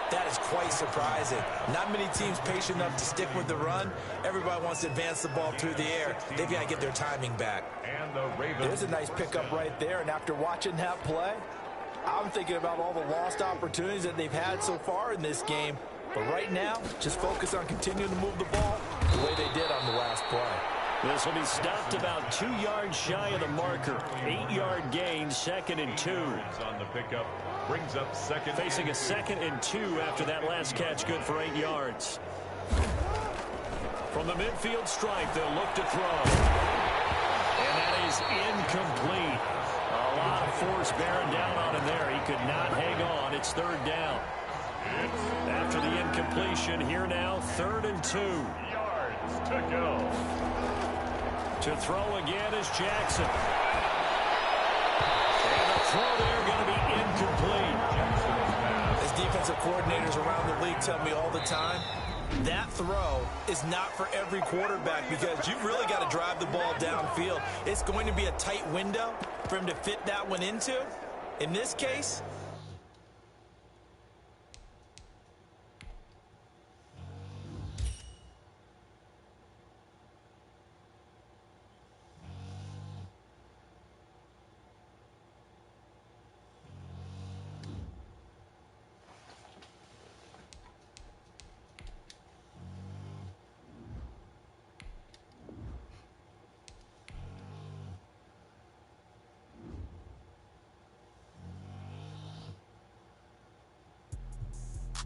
That is quite surprising. Not many teams patient enough to stick with the run. Everybody wants to advance the ball through the air. They've got to get their timing back. And the Ravens. There's a nice pickup right there, and after watching that play, I'm thinking about all the lost opportunities that they've had so far in this game. But right now, just focus on continuing to move the ball the way they did on the last play. This will be stopped about 2 yards shy of the marker. 8-yard gain, 2nd and 2. On the pickup, brings up second. Facing a 2nd and 2 after that last catch, good for 8 yards. From the midfield stripe, they'll look to throw. And that is incomplete. A lot of force bearing down on him there. He could not hang on. It's 3rd down. After the incompletion, here now, 3rd and 2. Yards to go. To throw again is Jackson. And the throw there going to be incomplete. As defensive coordinators around the league tell me all the time, that throw is not for every quarterback because you've really got to drive the ball downfield. It's going to be a tight window for him to fit that one into. In this case,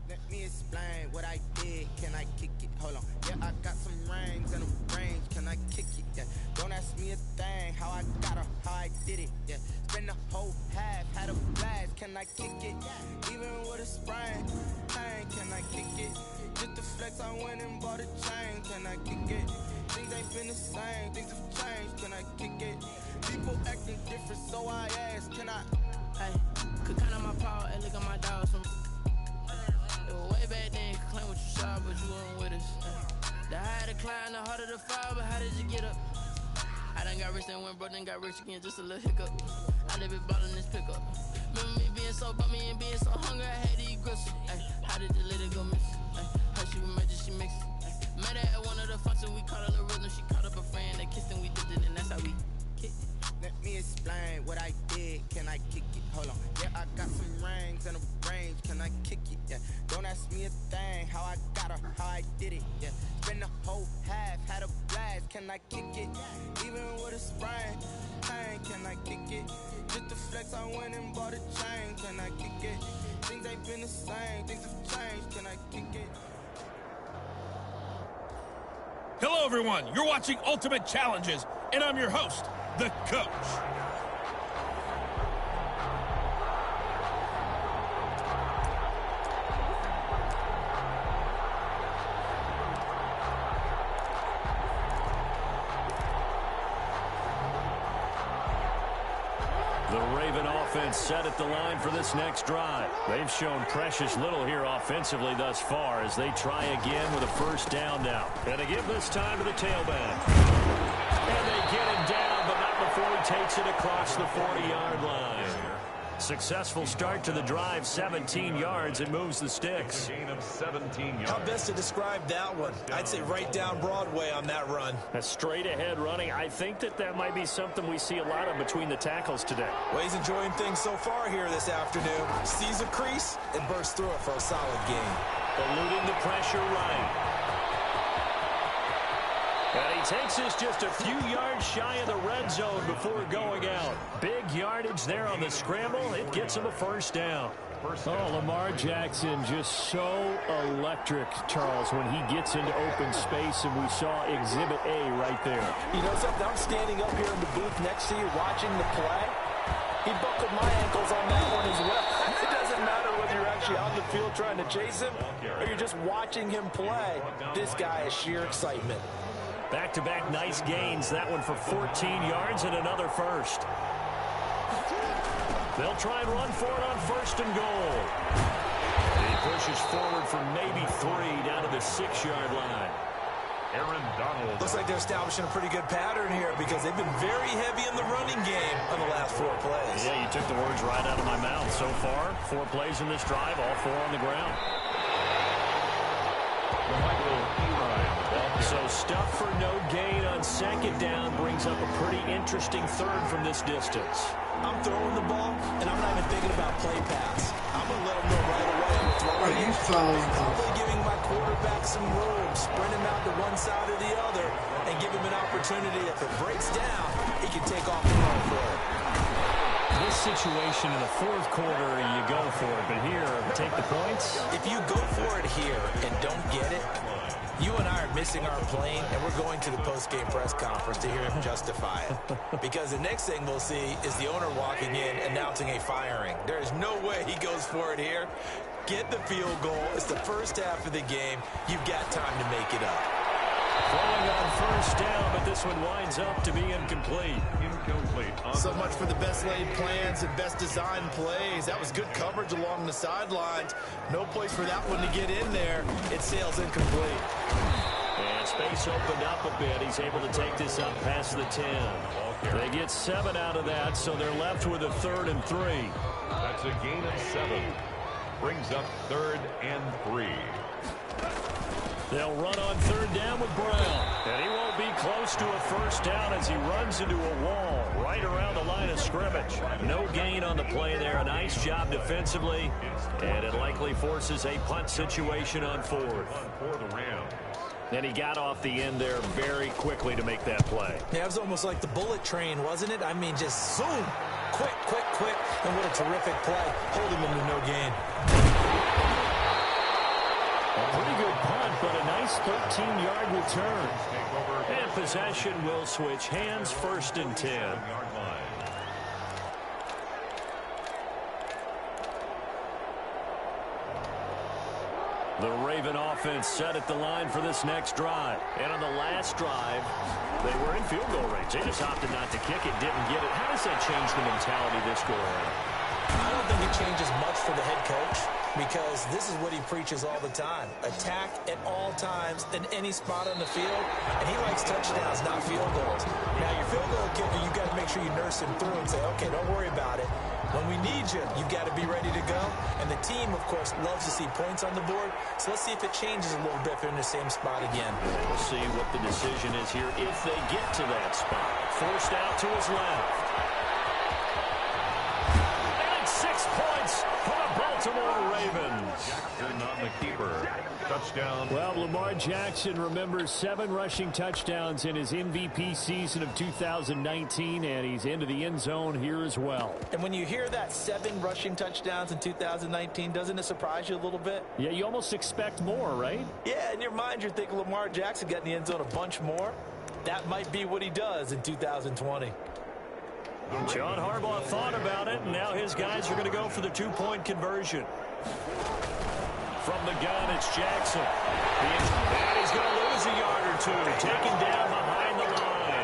Let me explain what I did. Can I kick it? Hold on. Yeah, I got some rings and a range. Can I kick it? Yeah. Don't ask me a thing. How I got her, how I did it. Yeah. Spend the whole half, had a blast. Can I kick it? Even with a sprain. Pain, can I kick it? Just to flex, I went and bought a chain. Can I kick it? Things ain't been the same. Things have changed. Can I kick it? People acting different, so I asked. Can I? Hey, could count on my power and look at my dogs from. Way back then, could claim what you saw, but you weren't with us. The higher the climb, the harder the fall, but how did you get up? I done got rich and went broke, then got rich again, just a little hiccup. I live it ballin' this pickup. Remember me being so bummy and being so hungry, I had to eat gristle. How did the lady go miss? How she was magic, she mixed. Met her at one of the functions, we caught her the rhythm. She caught up a friend, they kissed and we dipped it, and that's how we kicked it. Let me explain what I did. Can I kick it? Hold on. Yeah, I got some rings and a range. Can I kick it? Yeah. Don't ask me a thing. How I got her, how I did it. Yeah. Spend the whole half, had a blast. Can I kick it? Even with a sprain. Pain, can I kick it? Just to flex, I went and bought a chain. Can I kick it? Things ain't been the same. Things have changed. Can I kick it? Hello, everyone. You're watching Ultimate Challenges, and I'm your host, the Coach. The Raven offense set at the line for this next drive. They've shown precious little here offensively thus far as they try again with a 1st down now. And they give this time to the tailback. And they get him down, but not before he takes it across the 40-yard line. Successful start to the drive, 17 yards, and moves the sticks. Gain of 17 yards. how best to describe that one? I'd say right down Broadway on that run. A straight-ahead running. I think that might be something we see a lot of between the tackles today. Well, he's enjoying things so far here this afternoon. Sees a crease and bursts through it for a solid gain. Eluding the pressure right. And he takes us just a few yards shy of the red zone before going out. Big yardage there on the scramble. It gets him a 1st down. Oh, Lamar Jackson just so electric, Charles, when he gets into open space, and we saw Exhibit A right there. You know something? I'm standing up here in the booth next to you watching the play. He buckled my ankles on that one as well. It doesn't matter whether you're actually on the field trying to chase him or you're just watching him play. This guy is sheer excitement. Back-to-back nice gains. That one for 14 yards and another 1st. They'll try and run for it on 1st and goal. He pushes forward for maybe 3 down to the 6-yard line. Aaron Donald. Looks like they're establishing a pretty good pattern here because they've been very heavy in the running game on the last 4 plays. Yeah, you took the words right out of my mouth. So far, 4 plays in this drive, all 4 on the ground. So stuff for no gain on second down brings up a pretty interesting third from this distance. I'm throwing the ball, and I'm not even thinking about play pass. I'm going to let him know right away I'm throwing it. Probably giving my quarterback some room, sprint him out to one side or the other, and give him an opportunity. If it breaks down, he can take off and run for it. This situation in the fourth quarter, you go for it. But here, take the points. If you go for it here and don't get it, you and I are missing our plane, and we're going to the post-game press conference to hear him justify it. Because the next thing we'll see is the owner walking in announcing a firing. There is no way he goes for it here. Get the field goal. It's the first half of the game. You've got time to make it up. Throwing on first down, but this one winds up to be incomplete. So much for the best laid plans and best designed plays. That was good coverage along the sidelines. No place for that one to get in there. It sails incomplete. And space opened up a bit. He's able to take this up past the 10. They get 7 out of that, so they're left with a 3rd and 3. That's a gain of 7. Brings up 3rd and 3. They'll run on 3rd down with Brown. And he won't be close to a first down as he runs into a wall right around the line of scrimmage. No gain on the play there. A nice job defensively. And it likely forces a punt situation on 4th. For the Rams. And he got off the end there very quickly to make that play. Yeah, it was almost like the bullet train, wasn't it? I mean, just zoom. Quick, quick, quick. And what a terrific play. Holding him to no gain. A pretty good punt, but a nice 13-yard return. And possession will switch hands, 1st and 10. The Raven offense set at the line for this next drive. And on the last drive, they were in field goal range. They just opted not to kick it, didn't get it. How does that change the mentality this go around? I don't think it changes much for the head coach, because this is what he preaches all the time. Attack at all times in any spot on the field, and he likes touchdowns, not field goals. Now, your field goal kicker, you've got to make sure you nurse him through and say, okay, don't worry about it. When we need you, you've got to be ready to go. And the team, of course, loves to see points on the board. So let's see if it changes a little bit if they're in the same spot again. We'll see what the decision is here if they get to that spot. Forced out to his left. 6 points for the Baltimore Ravens. Jackson on the keeper. Touchdown. Well, Lamar Jackson remembers 7 rushing touchdowns in his MVP season of 2019, and he's into the end zone here as well. And when you hear that 7 rushing touchdowns in 2019, doesn't it surprise you a little bit? Yeah, you almost expect more, right? Yeah, in your mind, you're thinking Lamar Jackson got in the end zone a bunch more. That might be what he does in 2020. John Harbaugh thought about it, and now his guys are going to go for the 2-point conversion. From the gun, it's Jackson. And he's going to lose a yard or 2, taken down behind the line.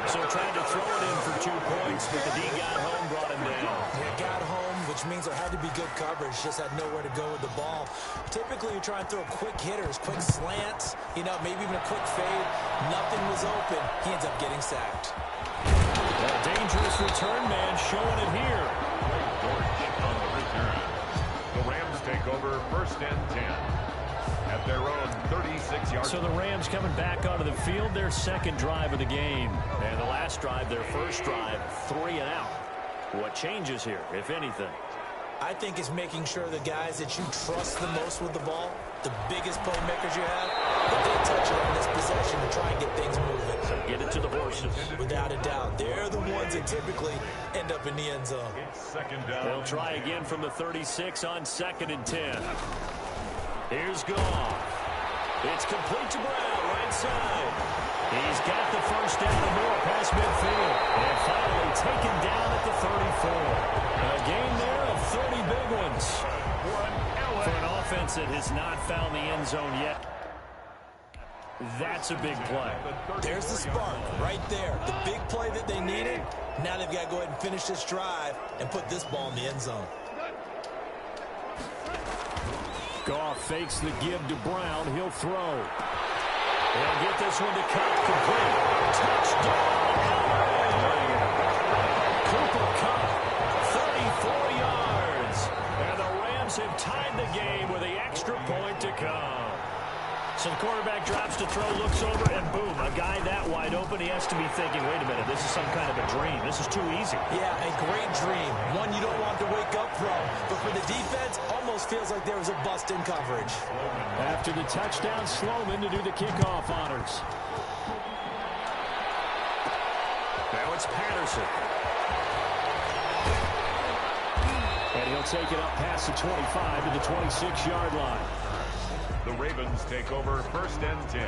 So trying to throw it in for 2 points, but the D got home, brought him down. It got home, which means there had to be good coverage, just had nowhere to go with the ball. Typically, you're trying to throw quick hitters, quick slants, maybe even a quick fade. Nothing was open. He ends up getting sacked. A dangerous return man showing it here. George on the return. The Rams take over 1st and 10 at their own 36-yard. So the Rams coming back onto the field, their 2nd drive of the game. And the last drive, their 1st drive, 3 and out. What changes here, if anything? I think it's making sure the guys that you trust the most with the ball, the biggest playmakers you have, that they touch it on this possession to try and get things moving. So get it to the horses. Without a doubt. They're the ones that typically end up in the end zone. It's 2nd down. They'll try again from the 36 on 2nd and 10. Here's Goff. It's complete to Brown, right side. He's got the first down and more past midfield. And finally taken down at the 34. A gain there of 30 big ones. For an offense that has not found the end zone yet. That's a big play. There's the spark right there. The big play that they needed. Now they've got to go ahead and finish this drive and put this ball in the end zone. Goff fakes the give to Brown. He'll throw. They'll get this one to Cup complete. Touchdown! Cooper Cup, 34 yards. And the Rams have tied the game with the extra point to come. So the quarterback drops to throw, looks over, and boom, a guy that wide open. He has to be thinking, wait a minute, this is some kind of a dream. This is too easy. Yeah, a great dream. One you don't want to wake up from. But for the defense, almost feels like there was a bust in coverage. After the touchdown, Sloman to do the kickoff honors. Now it's Patterson. And he'll take it up past the 25 to the 26-yard line. The Ravens take over 1st and 10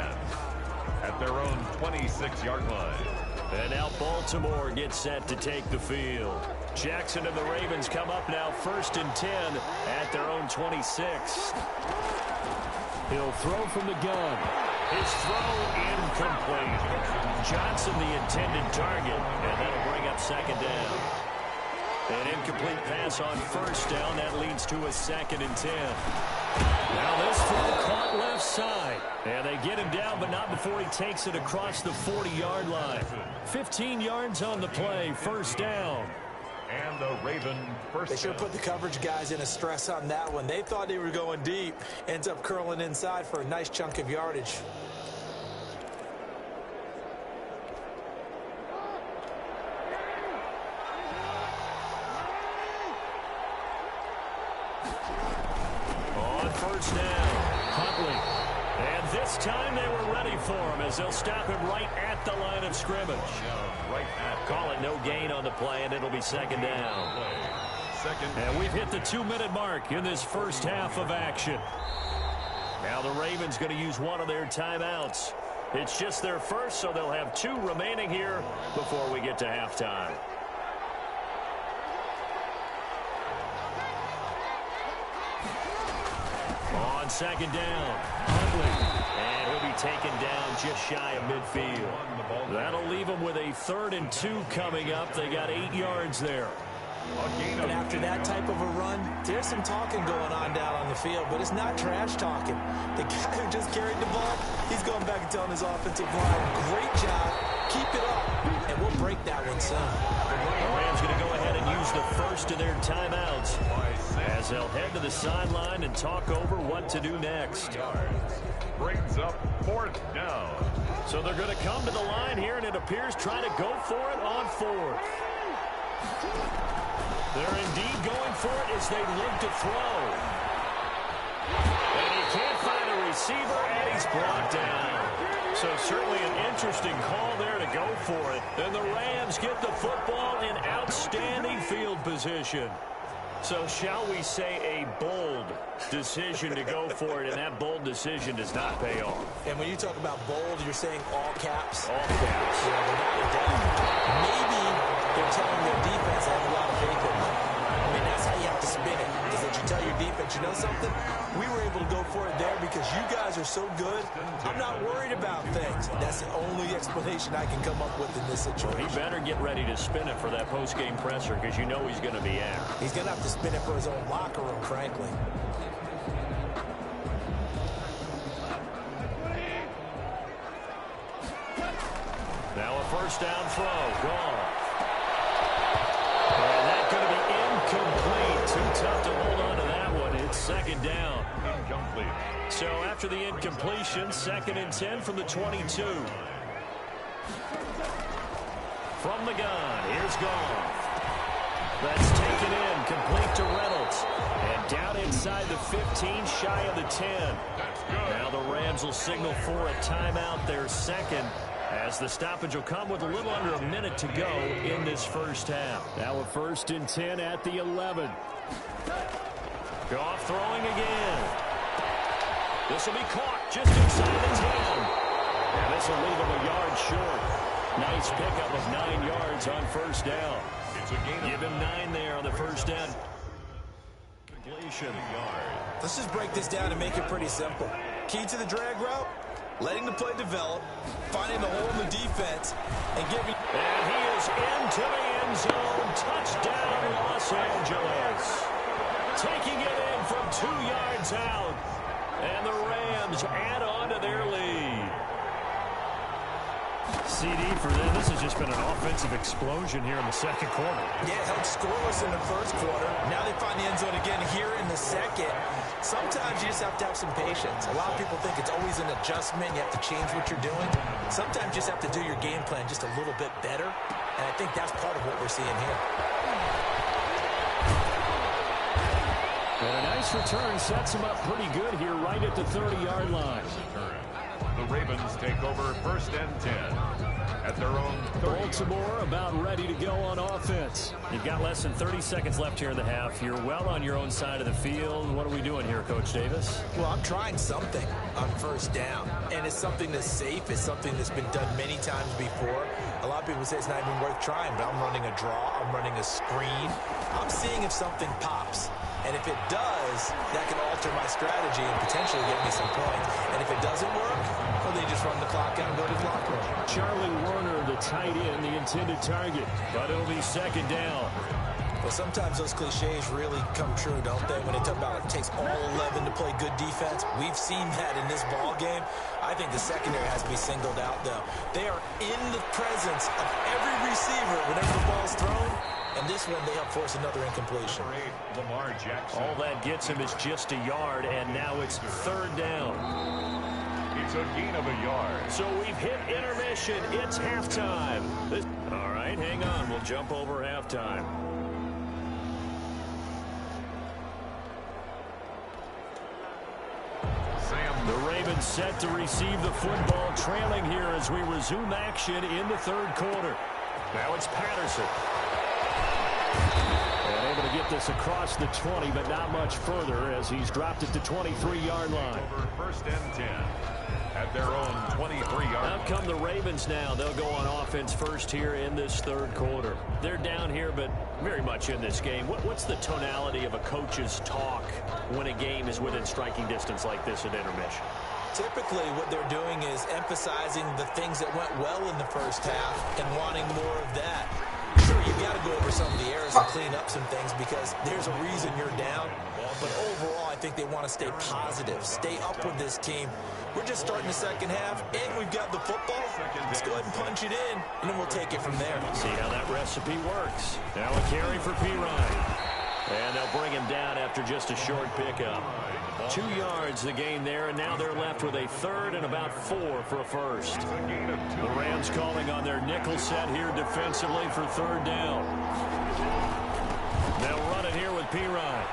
at their own 26-yard line. And now Baltimore gets set to take the field. Jackson and the Ravens come up now 1st and 10 at their own 26. He'll throw from the gun. His throw incomplete. Johnson the intended target, and that'll bring up 2nd down. An incomplete pass on 1st down. That leads to a 2nd and 10. Now this throw caught left side. And they get him down, but not before he takes it across the 40-yard line. 15 yards on the play, 1st down. And the Raven first. They should have put the coverage guys in a stress on that one. They thought they were going deep. Ends up curling inside for a nice chunk of yardage. On 1st down, Huntley. And this time they were ready for him as they'll stop him right at the line of scrimmage. Call it no gain on the play, and it'll be 2nd down. And we've hit the 2-minute mark in this first half of action. Now the Ravens going to use one of their timeouts. It's just their first, so they'll have 2 remaining here before we get to halftime. On 2nd down, Huntley. And he'll be taken down just shy of midfield. That'll leave them with a 3rd and 2 coming up. They got 8 yards there. And after that type of a run, there's some talking going on down on the field, but it's not trash talking. The guy who just carried the ball, he's going back and telling his offensive line, great job, keep it up, and we'll break that one soon. The Rams going to go ahead and use the first of their timeouts as they'll head to the sideline and talk over what to do next. Brings up 4th down. So they're going to come to the line here, and it appears trying to go for it on 4th. They're indeed going for it as they look to throw. And he can't find a receiver, and he's brought down. So certainly an interesting call there to go for it. And the Rams get the football in outstanding field position. So shall we say a bold decision to go for it, and that bold decision does not pay off. And when you talk about bold, you're saying all caps? All caps. Yeah, without a doubt. Maybe they're telling their defense they have a lot of faith in them. I mean, that's how you have to spin it, is that you tell your defense, you know something? We were able to go for it there because you guys are so good. I'm not worried about things. That's the only explanation I can come up with in this situation. He better get ready to spin it for that post-game presser because you know he's going to be out. He's going to have to spin it for his own locker room, frankly. Now a 1st down throw. Gone. And that's going to be incomplete. Too tough to hold on to that one. It's 2nd down. Incomplete. So after the incompletion, 2nd and 10 from the 22. From the gun, here's Goff. That's taken in, complete to Reynolds. And down inside the 15, shy of the 10. Now the Rams will signal for a timeout, their 2nd, as the stoppage will come with a little under a minute to go in this first half. Now a 1st and 10 at the 11. Goff throwing again. This will be caught just inside the 10. And this will leave him a yard short. Nice pickup of 9 yards on 1st down. Give him 9 there on the 1st down. Completion. Let's just break this down and make it pretty simple. Key to the drag route, letting the play develop, finding the hole in the defense, and giving... And he is into the end zone. Touchdown, Los Angeles. Taking it in from 2 yards out. And the Rams add on to their lead. CD for them. This has just been an offensive explosion here in the second quarter. Yeah, held scoreless in the first quarter. Now they find the end zone again here in the second. Sometimes you just have to have some patience. A lot of people think it's always an adjustment. You have to change what you're doing. Sometimes you just have to do your game plan just a little bit better. And I think that's part of what we're seeing here. And a nice return sets him up pretty good here right at the 30-yard line. The Ravens take over 1st and 10 at their own 30. Baltimore about ready to go on offense. You've got less than 30 seconds left here in the half. You're well on your own side of the field. What are we doing here, Coach Davis? Well, I'm trying something on 1st down, and it's something that's safe. It's something that's been done many times before. A lot of people say it's not even worth trying, but I'm running a draw. I'm running a screen. I'm seeing if something pops. And if it does, that can alter my strategy and potentially get me some points. And if it doesn't work, well, then you just run the clock out and go to the locker room. Charlie Warner, the tight end, the intended target. But it'll be 2nd down. Well, sometimes those cliches really come true, don't they? When they talk about it takes all 11 to play good defense. We've seen that in this ball game. I think the secondary has to be singled out, though. They are in the presence of every receiver whenever the ball's thrown. And this one, they help force another incompletion. Lamar Jackson. All that gets him is just a yard, and now it's 3rd down. It's a gain of a yard. So we've hit intermission. It's halftime. All right, hang on. We'll jump over halftime. The Ravens set to receive the football, trailing here as we resume action in the 3rd quarter. Now it's Patterson. And able to get this across the 20, but not much further as he's dropped it to 23-yard line. Over 1st and 10 at their own 23-yard line. Out come the Ravens now. They'll go on offense first here in this 3rd quarter. They're down here, but very much in this game. What's the tonality of a coach's talk when a game is within striking distance like this at intermission? Typically, what they're doing is emphasizing the things that went well in the first half and wanting more of that. Sure, you've got to go over some of the errors and clean up some things because there's a reason you're down. But overall, I think they want to stay positive, stay up with this team. We're just starting the second half, and we've got the football. Let's go ahead and punch it in, and then we'll take it from there. See how that recipe works. Now a carry for Pirine. And they'll bring him down after just a short pickup. 2 yards the gain there, and now they're left with a 3rd and about 4 for a first. The Rams calling on their nickel set here defensively for 3rd down. They'll run it here with Pirine.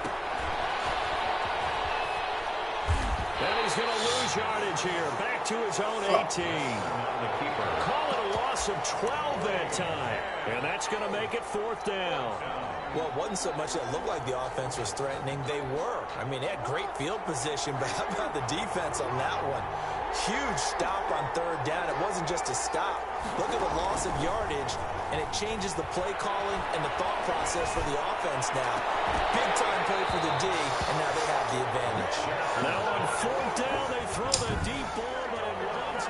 And he's going to lose yardage here. Back to his own 18. Call it a loss of 12 that time. And that's going to make it 4th down. Well, it wasn't so much that it looked like the offense was threatening. They were. I mean, they had great field position, but how about the defense on that one? Huge stop on 3rd down. It wasn't just a stop. Look at the loss of yardage, and it changes the play calling and the thought process for the offense now. Big time play for the D, and now they have the advantage. Now on 4th down, they throw the deep ball, but it runs.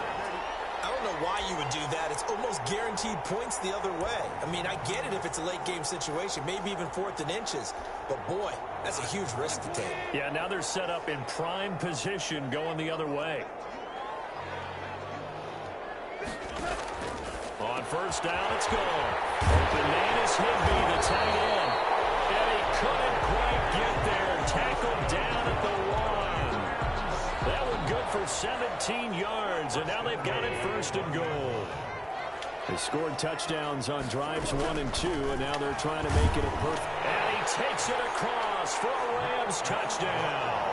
I don't know why you would do that. It's almost guaranteed points the other way. I mean, I get it if it's a late game situation, maybe even 4th and inches. But, boy, that's a huge risk to take. Yeah, now they're set up in prime position going the other way. On 1st down, it's gone. Open man is Higbee, the tight end. And he couldn't quite get there. Tackled down at the 1. That one good for 17 yards, and now they've got it 1st and goal. They scored touchdowns on drives 1 and 2, and now they're trying to make it a perfect. And he takes it across for a Rams touchdown.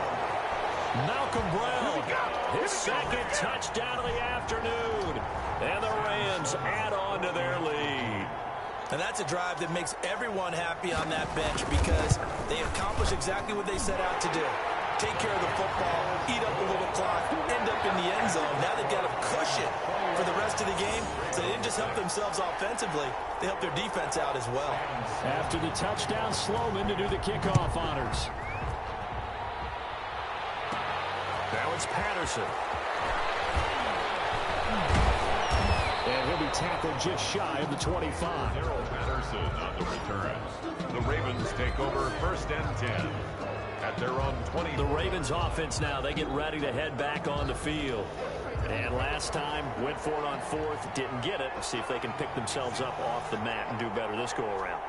Malcolm Brown, his 2nd touchdown of the afternoon. And the Rams add on to their lead. And that's a drive that makes everyone happy on that bench because they accomplish exactly what they set out to do. Take care of the football, eat up a little clock, end up in the end zone. Now they've got a cushion for the rest of the game. So they didn't just help themselves offensively, they helped their defense out as well. After the touchdown, Sloman to do the kickoff honors. Now it's Patterson. And he'll be tackled just shy of the 25. Daryl Patterson on the return. The Ravens take over 1st and 10 at their own 20. The Ravens offense now, they get ready to head back on the field. And last time, went for it on fourth, didn't get it. See if they can pick themselves up off the mat and do better this go-around.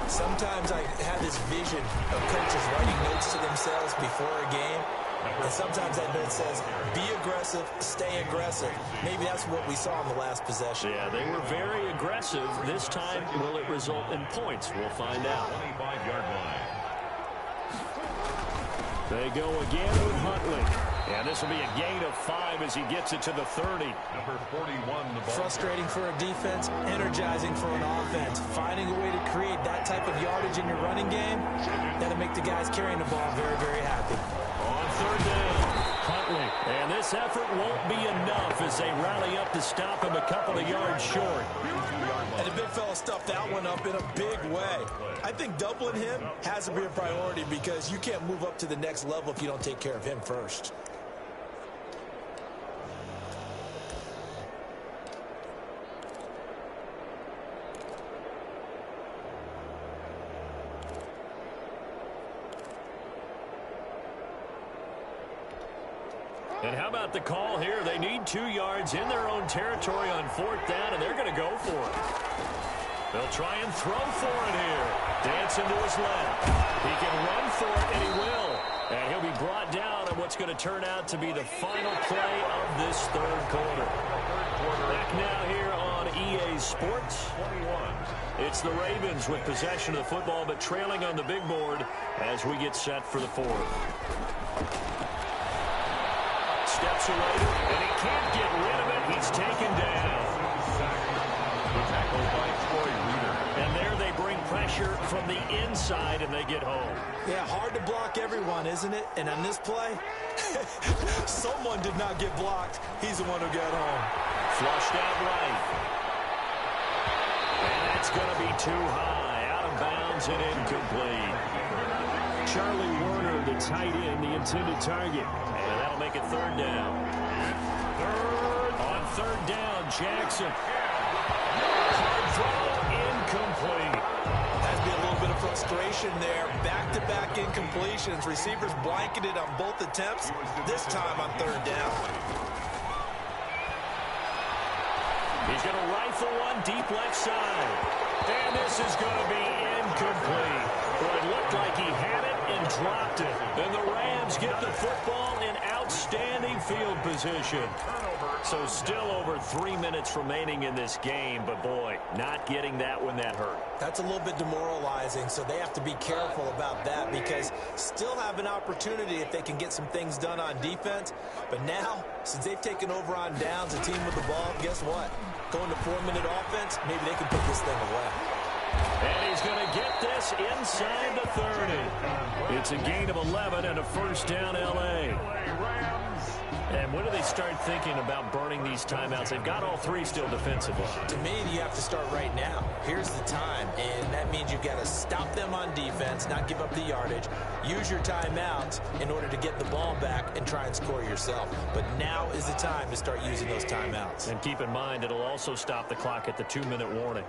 Sometimes I have this vision of coaches writing notes to themselves before a game. And sometimes that note says, be aggressive, stay aggressive. Maybe that's what we saw in the last possession. Yeah, they were very aggressive. This time, will it result in points? We'll find out. 25-yard line. They go again with Huntley. And this will be a gain of 5 as he gets it to the 30. Number 41, the ball. Frustrating for a defense, energizing for an offense. Finding a way to create that type of yardage in your running game, that'll make the guys carrying the ball very, very happy. On third down, Huntley. And this effort won't be enough as they rally up to stop him a couple of yards short. And the big fella stuffed that one up in a big way. I think doubling him has to be a priority because you can't move up to the next level if you don't take care of him first. And how about the call here? They need 2 yards in their own territory on fourth down, and they're going to go for it. They'll try and throw for it here. Dancing to his left. He can run for it, and he will. And he'll be brought down on what's going to turn out to be the final play of this third quarter. Back now here on EA Sports. It's the Ravens with possession of the football, but trailing on the big board as we get set for the fourth. Steps away, and he can't get rid of it. He's taken down. The tackle by Troy Reader. And there they bring pressure from the inside, and they get home. Yeah, hard to block everyone, isn't it? And on this play, someone did not get blocked. He's the one who got home. Flushed out right. And that's going to be too high. Out of bounds and incomplete. Charlie Werner, the tight end, the intended target. And that'll make it third down. On third down, Jackson. Hard throw, incomplete. Has been a little bit of frustration there. Back-to-back incompletions. Receivers blanketed on both attempts. This time on third down. He's going to rifle one deep left side. And this is going to be incomplete. Well, it looked like he had it and dropped it. And the Rams get the football in outstanding field position. So still over 3 minutes remaining in this game. But, boy, not getting that when that hurt. That's a little bit demoralizing, so they have to be careful about that because still have an opportunity if they can get some things done on defense. But now, since they've taken over on downs, a team with the ball, guess what? Going to 4-minute offense, maybe they can put this thing away. And he's going to get this inside the 30. It's a gain of 11 and a first down, L.A. And when do they start thinking about burning these timeouts? They've got all 3 still defensively. To me, you have to start right now. Here's the time, and that means you've got to stop them on defense, not give up the yardage, use your timeouts in order to get the ball back and try and score yourself. But now is the time to start using those timeouts. And keep in mind, it'll also stop the clock at the 2-minute warning.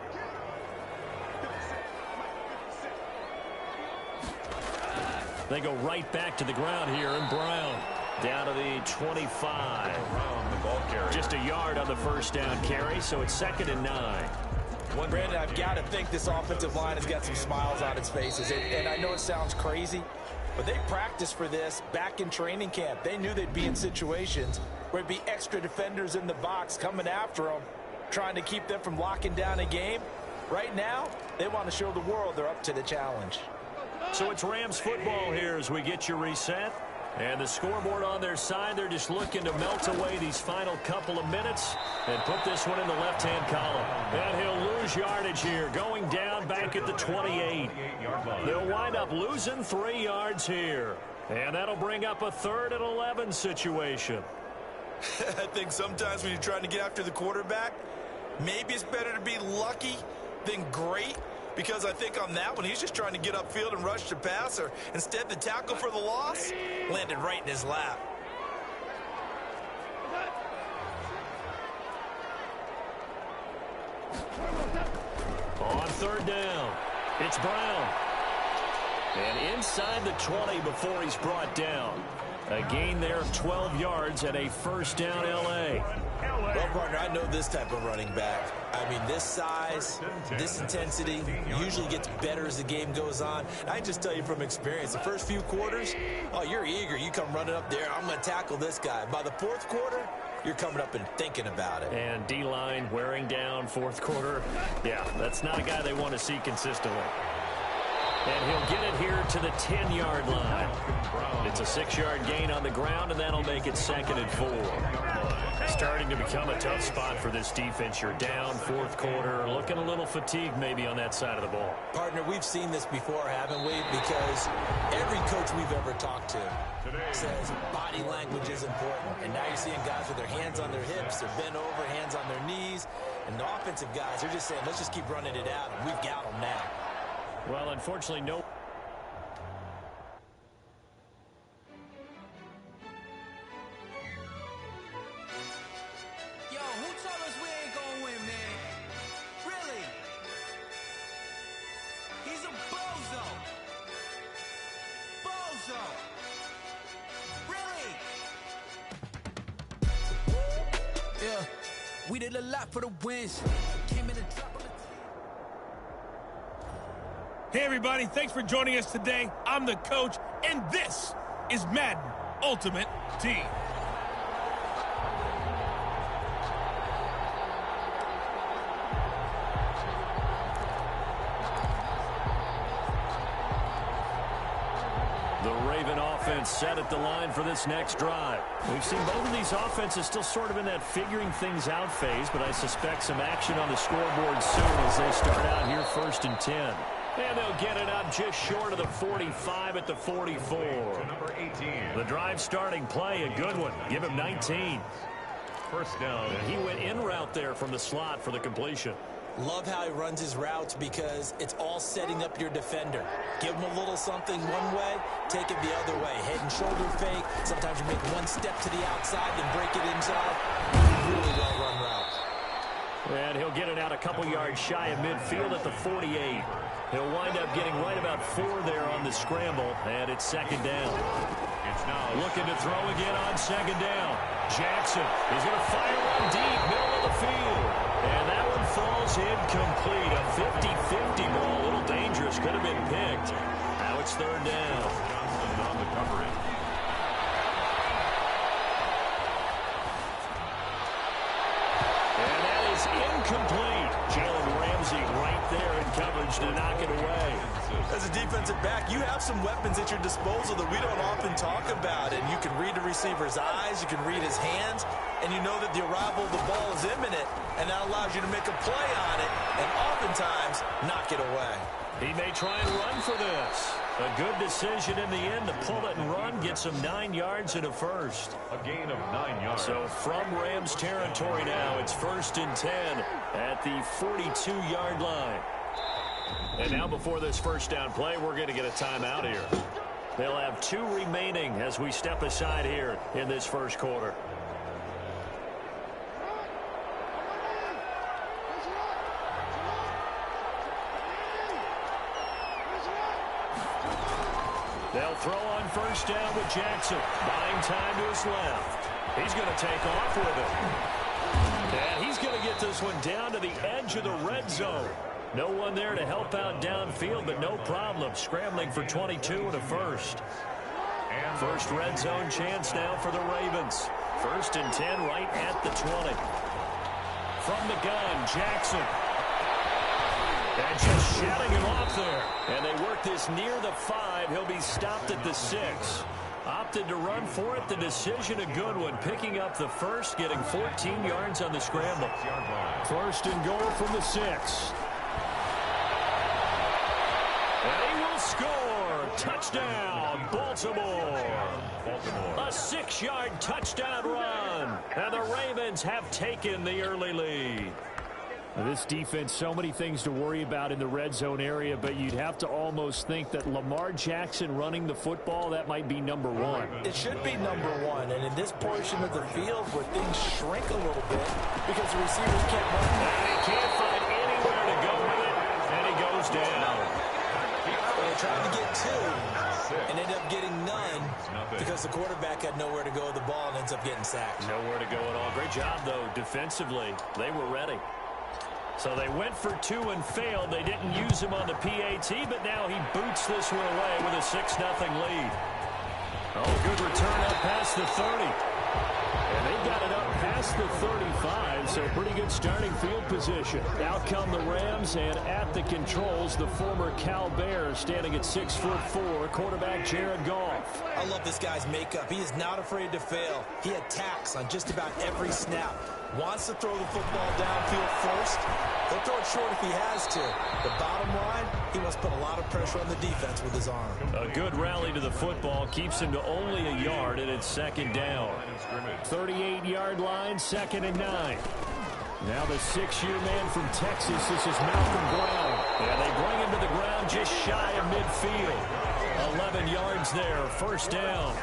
They go right back to the ground here, and Brown down to the 25. Just a yard on the first down carry, so it's 2nd and 9. Brandon, I've got to think this offensive line has got some smiles on its faces. And I know it sounds crazy, but they practiced for this back in training camp. They knew they'd be in situations where it'd be extra defenders in the box coming after them, trying to keep them from locking down a game. Right now, they want to show the world they're up to the challenge. So it's Rams football here as we get you reset. And the scoreboard on their side, they're just looking to melt away these final couple of minutes and put this one in the left-hand column. And he'll lose yardage here, going down back at the 28. They'll wind up losing 3 yards here. And that'll bring up a 3rd and 11 situation. I think sometimes when you're trying to get after the quarterback, maybe it's better to be lucky than great. Because I think on that one, he's just trying to get upfield and rush the passer. Instead, the tackle for the loss landed right in his lap. On third down, it's Brown. And inside the 20 before he's brought down. A gain there of 12 yards and a first down L.A. Well, partner, I know this type of running back. I mean, this size, this intensity usually gets better as the game goes on. I just tell you from experience, the first few quarters, oh, you're eager. You come running up there, I'm going to tackle this guy. By the fourth quarter, you're coming up and thinking about it. And D-line wearing down fourth quarter. Yeah, that's not a guy they want to see consistently. And he'll get it here to the 10-yard line. It's a 6-yard gain on the ground, and that'll make it 2nd and 4. Starting to become a tough spot for this defense. You're down fourth quarter, looking a little fatigued maybe on that side of the ball. Partner, we've seen this before, haven't we? Because every coach we've ever talked to says body language is important. And now you're seeing guys with their hands on their hips, they're bent over, hands on their knees. And the offensive guys, they're just saying, let's just keep running it out, and we've got them now. Well, unfortunately, no. Yo, who told us we ain't gonna win, man? Really? He's a bozo. Bozo. Really? Yeah, we did a lot for the wins. Came in the top of the Hey, everybody, thanks for joining us today. I'm the coach, and this is Madden Ultimate Team. The Raven offense set at the line for this next drive. We've seen both of these offenses still sort of in that figuring things out phase, but I suspect some action on the scoreboard soon as they start out here 1st and 10. And they'll get it up just short of the 45 at the 44. Number 18. The drive starting play, a good one. Give him 19. First down. And he went in route there from the slot for the completion. Love how he runs his routes because it's all setting up your defender. Give him a little something one way, take it the other way. Head and shoulder fake. Sometimes you make one step to the outside, then break it inside. Really well run route. And he'll get it out a couple yards shy of midfield at the 48. He'll wind up getting right about 4 there on the scramble, and it's 2nd down. It's now looking to throw again on 2nd down. Jackson is going to fire one deep, middle of the field. And that one falls incomplete. A 50-50 ball, a little dangerous, could have been picked. Now it's 3rd down. Johnson on the coverage. And that is incomplete. Jalen Ramsey right there in coverage to knock it away. As a defensive back, you have some weapons at your disposal that we don't often talk about. And you can read the receiver's eyes, you can read his hands, and you know that the arrival of the ball is imminent, and that allows you to make a play on it, and oftentimes knock it away. He may try and run for this. A good decision in the end to pull it and run, gets him 9 yards and a first. A gain of 9 yards. So from Rams territory now, it's 1st and 10 at the 42-yard line. And now before this first down play, we're going to get a timeout here. They'll have 2 remaining as we step aside here in this first quarter. They'll throw on first down with Jackson. Buying time to his left. He's going to take off with it. And he's going to get this one down to the edge of the red zone. No one there to help out downfield, but no problem. Scrambling for 22 and a first. And first red zone chance now for the Ravens. 1st and 10 right at the 20. From the gun, Jackson. And just shutting him off there. And they work this near the 5. He'll be stopped at the 6. Opted to run for it. The decision a good one. Picking up the first, getting 14 yards on the scramble. 1st and goal from the 6. And he will score. Touchdown, Baltimore. A 6-yard touchdown run. And the Ravens have taken the early lead. This defense, so many things to worry about in the red zone area, but you'd have to almost think that Lamar Jackson running the football, that might be number 1. It should be number 1, and in this portion of the field where things shrink a little bit because the receivers can't run. And he can't find anywhere to go with it, and he goes down. They tried to get 2 and ended up getting none because because the quarterback had nowhere to go with the ball and ends up getting sacked. Nowhere to go at all. Great job, though, defensively. They were ready. So they went for 2 and failed. They didn't use him on the PAT, but now he boots this one away with a 6-0 lead. Oh, good return up past the 30. And they got it up past the 35, so pretty good starting field position. Out come the Rams, and at the controls, the former Cal Bear standing at 6'4", quarterback Jared Goff. I love this guy's makeup. He is not afraid to fail. He attacks on just about every snap. Wants to throw the football downfield first. He'll throw it short if he has to. The bottom line, he must put a lot of pressure on the defense with his arm. A good rally to the football keeps him to only a yard, and it's 2nd down. 38-yard line, 2nd and 9. Now the 6-year man from Texas, this is Malcolm Brown. And they bring him to the ground just shy of midfield. 11 yards there, 1st down.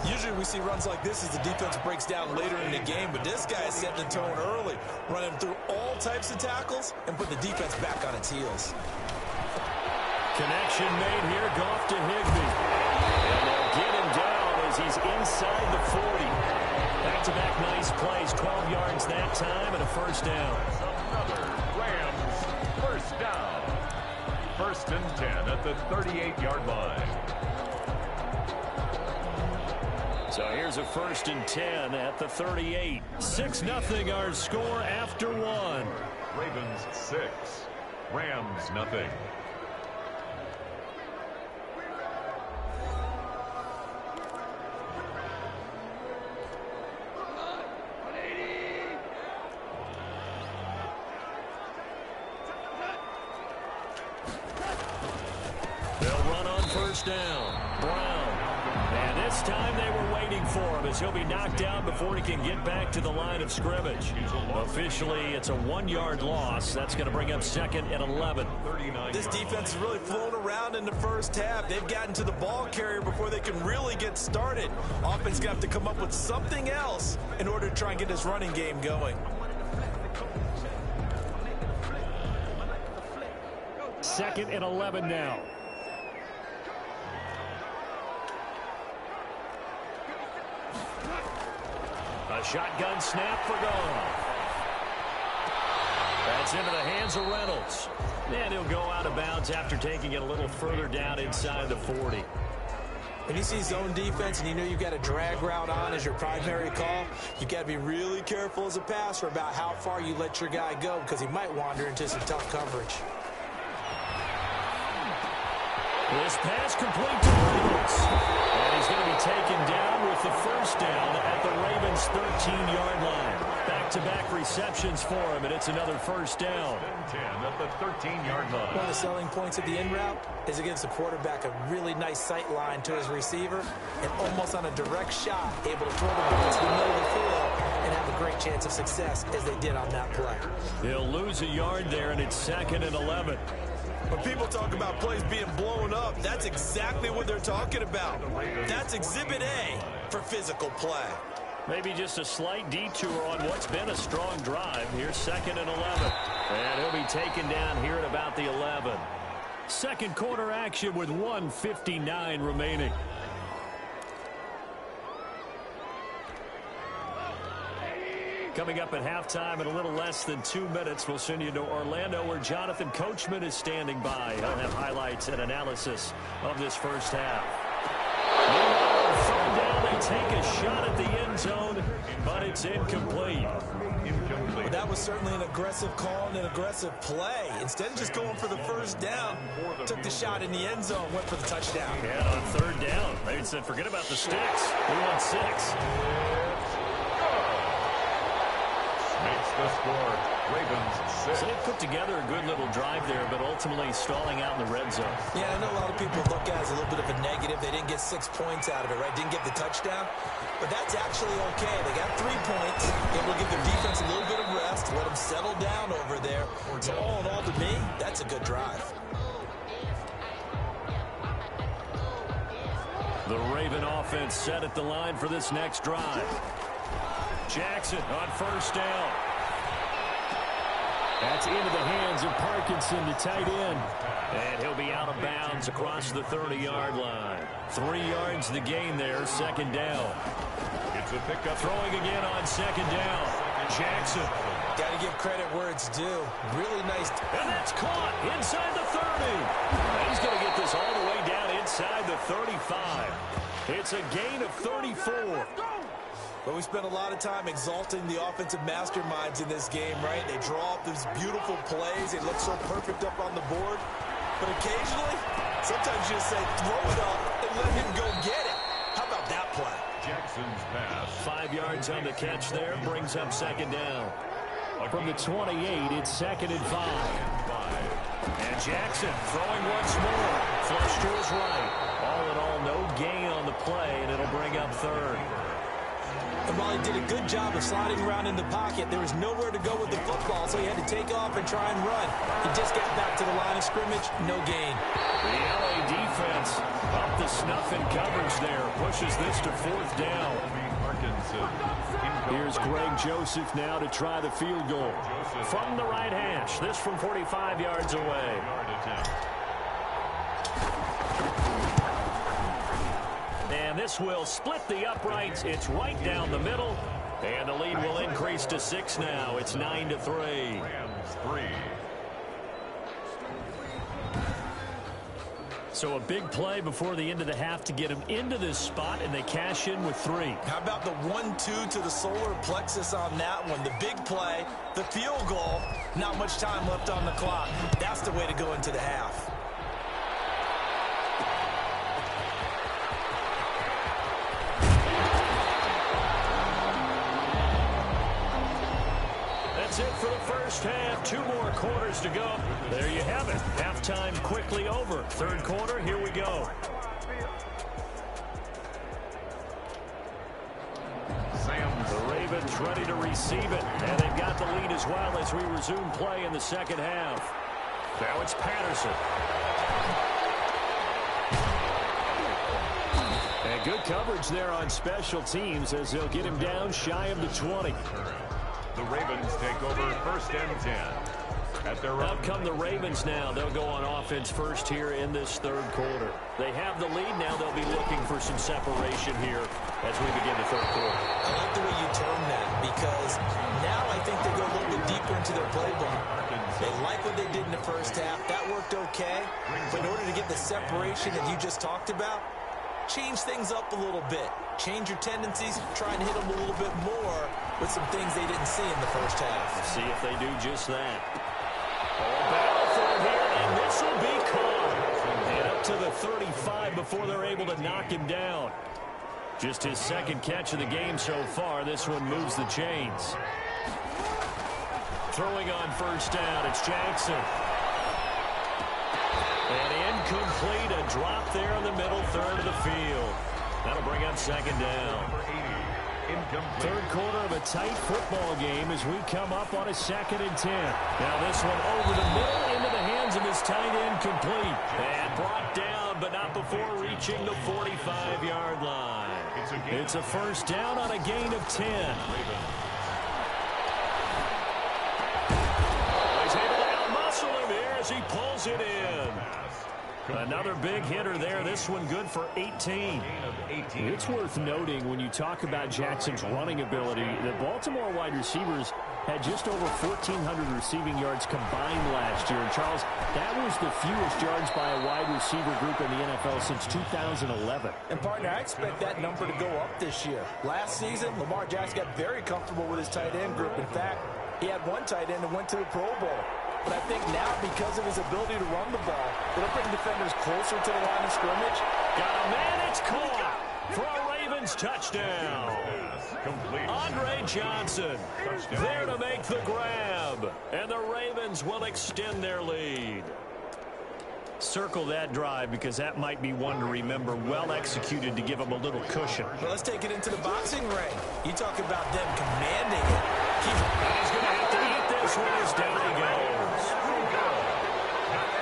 Usually we see runs like this as the defense breaks down later in the game, but this guy is setting the tone early, running through all types of tackles and put the defense back on its heels. Connection made here, Goff to Higbee. And they'll get him down as he's inside the 40. Back-to-back nice plays, 12 yards that time and a 1st down. Another Rams 1st down. 1st and 10 at the 38-yard line. So here's a 1st and 10 at the 38. 6-0 our score after 1. Ravens 6, Rams nothing. They'll run on 1st down. Brown. And this time they were waiting for him as he'll be knocked down before he can get back to the line of scrimmage. Officially, it's a 1-yard loss. That's going to bring up 2nd and 11. This defense is really flown around in the first half. They've gotten to the ball carrier before they can really get started. Offense got to come up with something else in order to try and get this running game going. 2nd and 11 now. A shotgun snap for Goff. That's into the hands of Reynolds. And he'll go out of bounds after taking it a little further down inside the 40. When you see zone defense and you know you've got a drag route on as your primary call, you've got to be really careful as a passer about how far you let your guy go because he might wander into some tough coverage. This pass complete to Reynolds. And he's going to be taken down with the 1st down at the Ravens' 13-yard line. Back-to-back receptions for him, and it's another 1st down. 10 at the 13-yard line. One of the selling points of the in route is it gives the quarterback a really nice sight line to his receiver and almost on a direct shot able to throw the ball to the middle of the field and have a great chance of success as they did on that play. He'll lose a yard there, and it's 2nd and 11. When people talk about plays being blown up, that's exactly what they're talking about. That's Exhibit A for physical play. Maybe just a slight detour on what's been a strong drive. Here's 2nd and 11. And he'll be taken down here at about the 11. Second quarter action with 1:59 remaining. Coming up at halftime in a little less than 2 minutes, we'll send you to Orlando where Jonathan Coachman is standing by. He'll have highlights and analysis of this first half. Third down, they take a shot at the end zone, but it's incomplete. Well, that was certainly an aggressive call and an aggressive play. Instead of just going for the 1st down, took the shot in the end zone, went for the touchdown. And on 3rd down, they said, forget about the sticks. We want 6. Makes the score. Ravens 6. So they put together a good little drive there, but ultimately stalling out in the red zone. Yeah, I know a lot of people look at it as a little bit of a negative. They didn't get 6 points out of it, right? Didn't get the touchdown. But that's actually okay. They got 3 points. Able to give their defense a little bit of rest, let them settle down over there. So all in all, to me, that's a good drive. The Raven offense set at the line for this next drive. Jackson on 1st down. That's into the hands of Parkinson, the tight end. And he'll be out of bounds across the 30-yard line. 3 yards the gain there, second down. It's a pickup. Throwing again on second down. Jackson. Got to give credit where it's due. Really nice. And that's caught inside the 30. And he's going to get this all the way down inside the 35. It's a gain of 34. But we spent a lot of time exalting the offensive masterminds in this game, right? They draw up these beautiful plays. They look so perfect up on the board. But occasionally, sometimes you just say, throw it up and let him go get it. How about that play? Jackson's pass. 5 yards on the catch there. Brings up second down. From the 28, it's 2nd and 5. And Jackson throwing once more. Flush to his right. All in all, no gain on the play, and it'll bring up 3rd. And while he did a good job of sliding around in the pocket, there was nowhere to go with the football, so he had to take off and try and run. He just got back to the line of scrimmage, no gain. The LA defense up the snuff in coverage there. Pushes this to 4th down. Here's Greg Joseph now to try the field goal. From the right hash, this from 45 yards away. And this will split the uprights. It's right down the middle. And the lead will increase to 6 now. It's 9-3. Rams 3. So a big play before the end of the half to get him into this spot, and they cash in with 3. How about the 1-2 to the solar plexus on that one? The big play, the field goal, not much time left on the clock. That's the way to go into the half. That's it for the first half. 2 more quarters to go. There you have it. Halftime quickly over. 3rd quarter, here we go. The Ravens ready to receive it. And they've got the lead as well as we resume play in the 2nd half. Now it's Patterson. And good coverage there on special teams as they'll get him down shy of the 20. The Ravens take over 1st and 10. At their own. Out come the Ravens now. They'll go on offense first here in this 3rd quarter. They have the lead now. They'll be looking for some separation here as we begin the 3rd quarter. I like the way you term that because now I think they go a little bit deeper into their playbook. They like what they did in the first half. That worked okay. But in order to get the separation that you just talked about, change things up a little bit. Change your tendencies. Try and hit them a little bit more with some things they didn't see in the first half. Let's see if they do just that. Battle for it here, and this will be caught. And up to the 35 before they're able to knock him down. Just his 2nd catch of the game so far. This one moves the chains. Throwing on 1st down, it's Jackson. And incomplete, a drop there in the middle 3rd of the field. That'll bring up 2nd down. 3rd quarter of a tight football game as we come up on a 2nd and 10. Now this one over the middle into the hands of his tight end, complete. And brought down, but not before reaching the 45-yard line. It's a 1st down on a gain of 10. He's able to outmuscle him here as he pulls it in. Another big hitter there. This one good for 18. It's worth noting when you talk about Jackson's running ability, the Baltimore wide receivers had just over 1,400 receiving yards combined last year. And Charles, that was the fewest yards by a wide receiver group in the NFL since 2011. And partner, I expect that number to go up this year. Last season, Lamar Jackson got very comfortable with his tight end group. In fact, he had one tight end that went to the Pro Bowl. But I think now, because of his ability to run the ball, it'll bring defenders closer to the line of scrimmage. Got a man, it's caught for a Ravens touchdown. Complete. Andre Johnson there to make the grab. And the Ravens will extend their lead. Circle that drive because that might be one to remember. Well executed to give them a little cushion. Well, let's take it into the boxing ring. You talk about them commanding it. And he's going to have to eat this one as down he goes.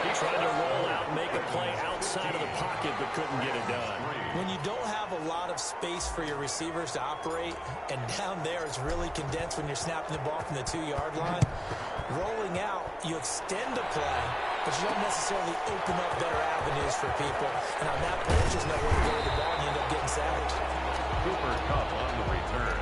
He tried to roll out and make a play outside of the pocket but couldn't get it done. When you don't have a lot of space for your receivers to operate, and down there is really condensed when you're snapping the ball from the 2-yard line, rolling out, you extend the play, but you don't necessarily open up better avenues for people. And on that play, there's just nowhere to go with the ball, and you end up getting savaged. Cooper Kupp on the return.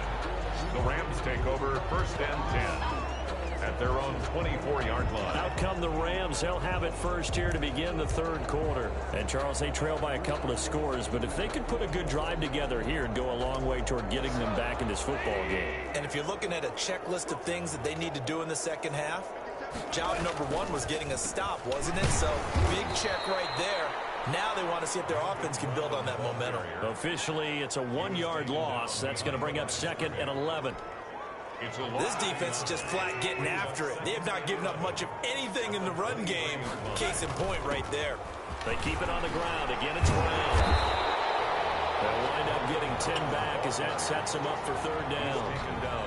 The Rams take over 1st and 10 at their own 24-yard line. Out come the Rams. They'll have it first here to begin the 3rd quarter. And, Charles, they trail by a couple of scores, but if they could put a good drive together here and go a long way toward getting them back in this football game. And if you're looking at a checklist of things that they need to do in the second half, job number 1 was getting a stop, wasn't it? So, big check right there. Now they want to see if their offense can build on that momentum. Officially, it's a 1-yard loss. That's going to bring up 2nd and 11. This defense is just flat getting after it. They have not given up much of anything in the run game. Case in point right there. They keep it on the ground. Again, it's Brown. They'll wind up getting 10 back as that sets them up for 3rd down.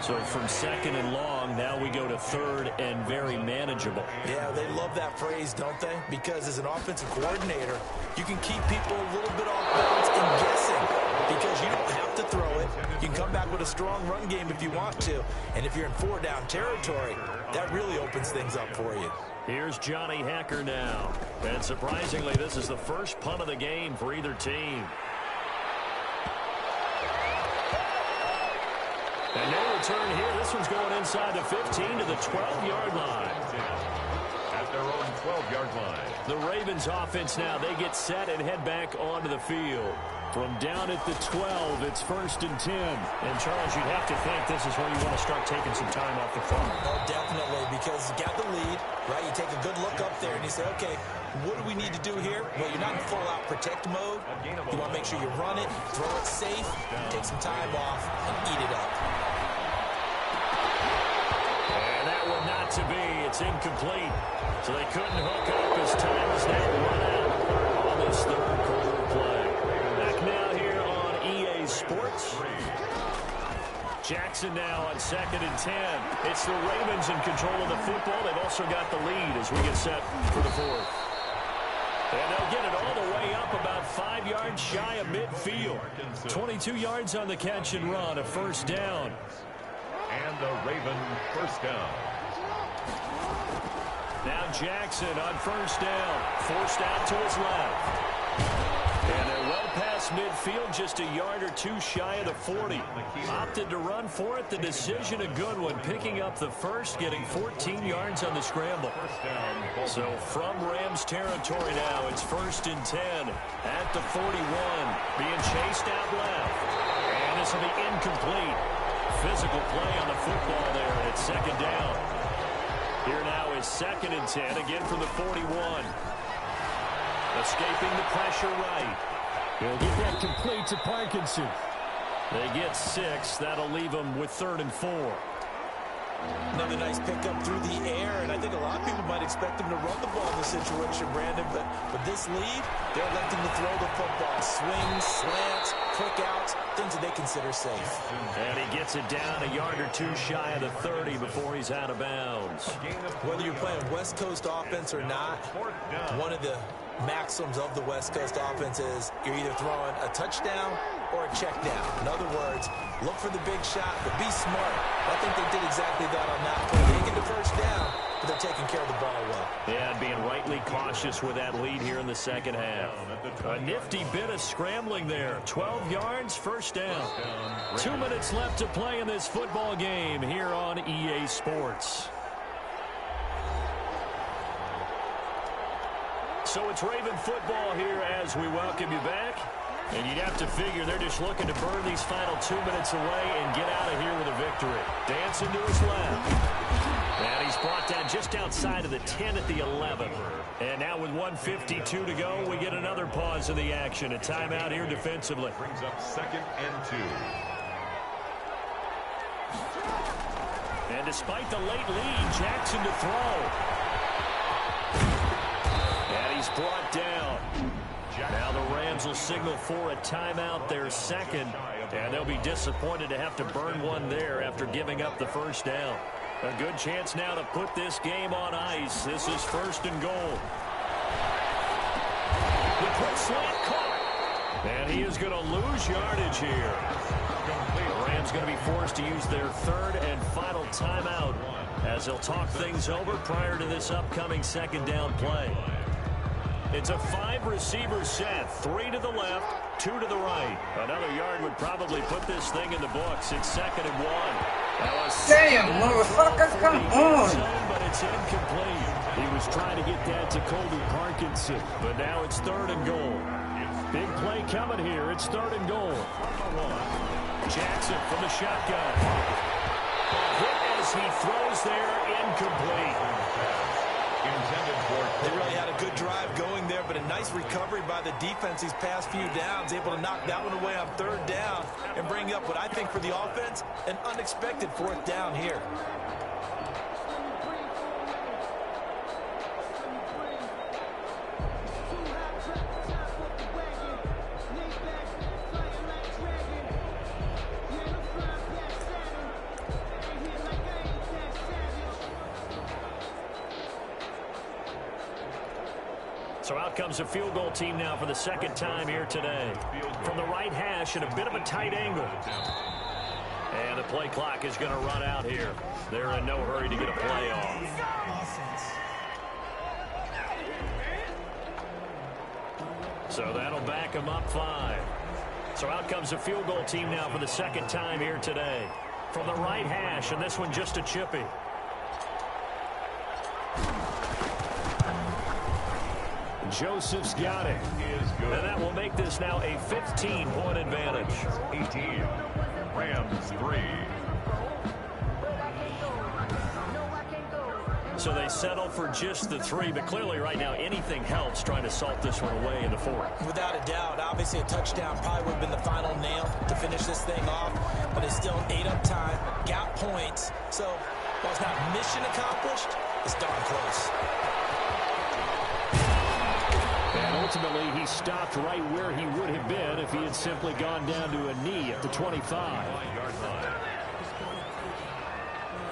So from 2nd and long, now we go to 3rd and very manageable. Yeah, they love that phrase, don't they? Because as an offensive coordinator, you can keep people a little bit off balance and guessing. Because you don't have to throw it. You can come back with a strong run game if you want to. And if you're in 4-down territory, that really opens things up for you. Here's Johnny Hacker now. And surprisingly, this is the first punt of the game for either team. And no return here. This one's going inside the 15 to the 12-yard line. At their own 12-yard line. The Ravens offense now, they get set and head back onto the field. From down at the 12, it's 1st and 10. And, Charles, you'd have to think this is where you want to start taking some time off the clock. Oh, definitely, because you got the lead, right? You take a good look up there and you say, okay, what do we need to do here? Well, you're not in full-out protect mode. You want to make sure you run it, throw it safe, take some time off, and eat it up. And that one not to be. It's incomplete. So they couldn't hook up as time is now run out on this 3rd quarter play. Back now here on EA Sports. Jackson now on 2nd and 10. It's the Ravens in control of the football. They've also got the lead as we get set for the 4th. And they'll get it all the way up about 5 yards shy of midfield. 22 yards on the catch and run, a 1st down. And the Raven 1st down. Now Jackson on 1st down. Forced out to his left. And they're well past midfield, just a yard or 2 shy of the 40. Opted to run for it. The decision a good one. Picking up the 1st, getting 14 yards on the scramble. So from Rams territory now, it's 1st and 10 at the 41. Being chased out left. And this will be incomplete. Physical play on the football there, and it's 2nd down. Here now is 2nd and 10, again from the 41. Escaping the pressure right. He'll get that complete to Parkinson. They get 6. That'll leave them with 3rd and 4. Another nice pickup through the air, and I think a lot of people might expect him to run the ball in this situation, Brandon, but this lead, they're electing to throw the football. Swings, slants, quick outs, things that they consider safe. And he gets it down a yard or 2 shy of the 30 before he's out of bounds. Whether you're playing West Coast offense or not, one of the maxims of the West Coast offense is you're either throwing a touchdown or a check down. In other words, look for the big shot, but be smart. I think they did exactly that on that play. They get the 1st down, but they're taking care of the ball well. Yeah, and being rightly cautious with that lead here in the 2nd half. A nifty bit of scrambling there. 12 yards, 1st down. 2 minutes left to play in this football game here on EA Sports. So it's Raven football here as we welcome you back. And you'd have to figure they're just looking to burn these final 2 minutes away and get out of here with a victory. Dancing to his left. And he's brought down just outside of the 10 at the 11. And now with 1:52 to go, we get another pause in the action. A timeout here defensively. Brings up 2nd and 2. And despite the late lead, Jackson to throw. And he's brought down. Now the Rams will signal for a timeout, their 2nd, and they'll be disappointed to have to burn one there after giving up the 1st down. A good chance now to put this game on ice. This is 1st and goal. The quick slant caught. And he is going to lose yardage here. The Rams going to be forced to use their third and final timeout as they'll talk things over prior to this upcoming second down play. It's a 5-receiver set, 3 to the left, 2 to the right. Another yard would probably put this thing in the books. It's 2nd and 1. Damn, motherfucker, come on. But it's incomplete. He was trying to get that to Colby Parkinson, but now it's 3rd and goal. Big play coming here. It's 3rd and goal. Jackson from the shotgun. Hit as he throws there, incomplete. They really had a good drive going there, but a nice recovery by the defense these past few downs, able to knock that one away on 3rd down and bring up what I think for the offense, an unexpected 4th down here. So out comes a field goal team now for the 2nd time here today. From the right hash at a bit of a tight angle. And the play clock is going to run out here. They're in no hurry to get a play off. So that'll back them up 5. So out comes a field goal team now for the 2nd time here today. From the right hash, and this one just a chippy. Joseph's got it. And that will make this now a 15-point advantage. 18. Rams 3. So they settle for just the 3, but clearly right now anything helps trying to salt this one away in the 4th. Without a doubt, obviously a touchdown probably would have been the final nail to finish this thing off, but it's still 8 up time, got points, so while it's not mission accomplished, it's darn close. And ultimately, he stopped right where he would have been if he had simply gone down to a knee at the 25.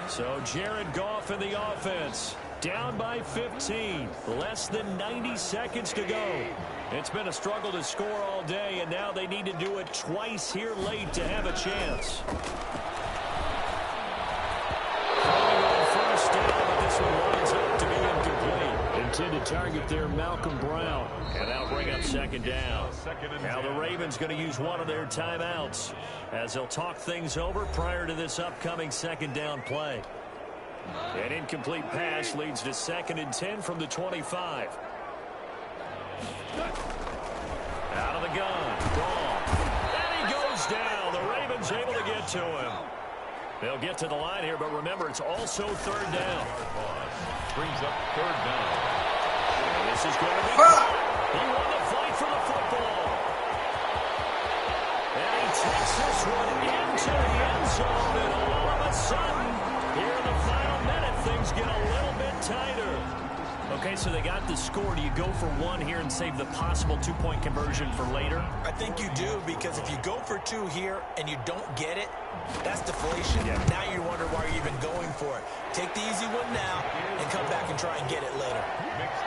So Jared Goff in the offense, down by 15, less than 90 seconds to go. It's been a struggle to score all day, and now they need to do it twice here late to have a chance. First down, but this one winds up to be incomplete. Intended target there, Malcolm Brown. And that'll bring up 2nd down. Now the Ravens going to use one of their timeouts as they'll talk things over prior to this upcoming 2nd down play. An incomplete pass leads to 2nd and 10 from the 25. Out of the gun. Gone. And he goes down. The Ravens able to get to him. They'll get to the line here, but remember, it's also 3rd down. Brings up 3rd down. And this is going to be... He won the fight for the football. And he takes this one into the end zone, and all of a sudden, here in the final minute, things get a little bit tighter. Okay, so they got the score. Do you go for 1 here and save the possible 2-point conversion for later? I think you do, because if you go for 2 here and you don't get it, that's deflation. Yeah. Now you wonder why you're even going for it. Take the easy one now and come back and try and get it later.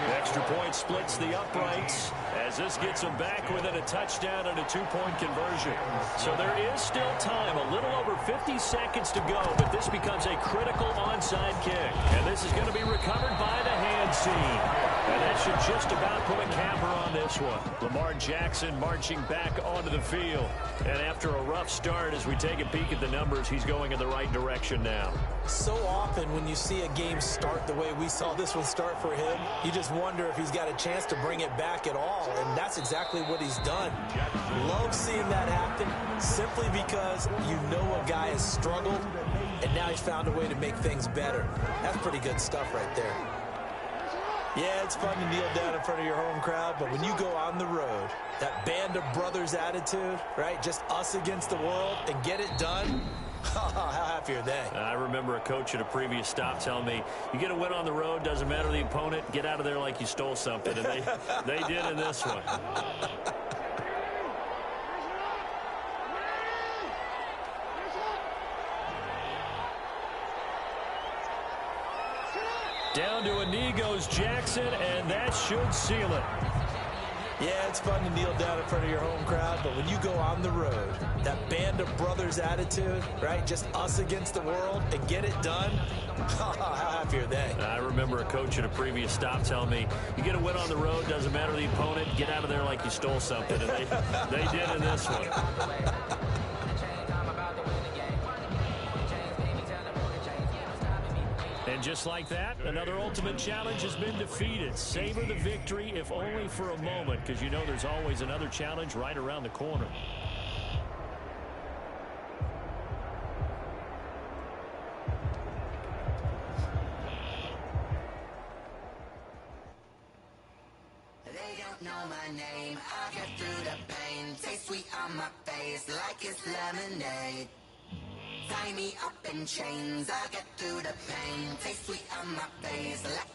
The extra point splits the uprights as this gets them back within a touchdown and a 2-point conversion. So there is still time, a little over 50 seconds to go, but this becomes a critical onside kick. And this is going to be recovered by the hands team. And that should just about put a capper on this one. Lamar Jackson marching back onto the field. And after a rough start, as we take a peek at the numbers, he's going in the right direction now. So often when you see a game start the way we saw this one start for him, you just wonder if he's got a chance to bring it back at all. And that's exactly what he's done. Love seeing that happen simply because you know a guy has struggled and now he's found a way to make things better. That's pretty good stuff right there. Yeah, it's fun to kneel down in front of your home crowd, but when you go on the road, that band of brothers attitude, right, just us against the world, and get it done, how happy are they? I remember a coach at a previous stop telling me, you get a win on the road, doesn't matter the opponent, get out of there like you stole something, and they did in this one. Down to a knee goes Jackson, and that should seal it. Yeah, it's fun to kneel down in front of your home crowd, but when you go on the road, that band of brothers attitude, right? Just us against the world and get it done. How happy are they? I remember a coach at a previous stop telling me, you get a win on the road, doesn't matter the opponent, get out of there like you stole something. And they did in this one. And just like that, another Ultimate Challenge has been defeated. Savor the victory, if only for a moment, because you know there's always another challenge right around the corner. They don't know my name. I get through the pain. Taste sweet on my face like it's lemonade. Tie me up in chains, I get through the pain. Taste sweet on my face like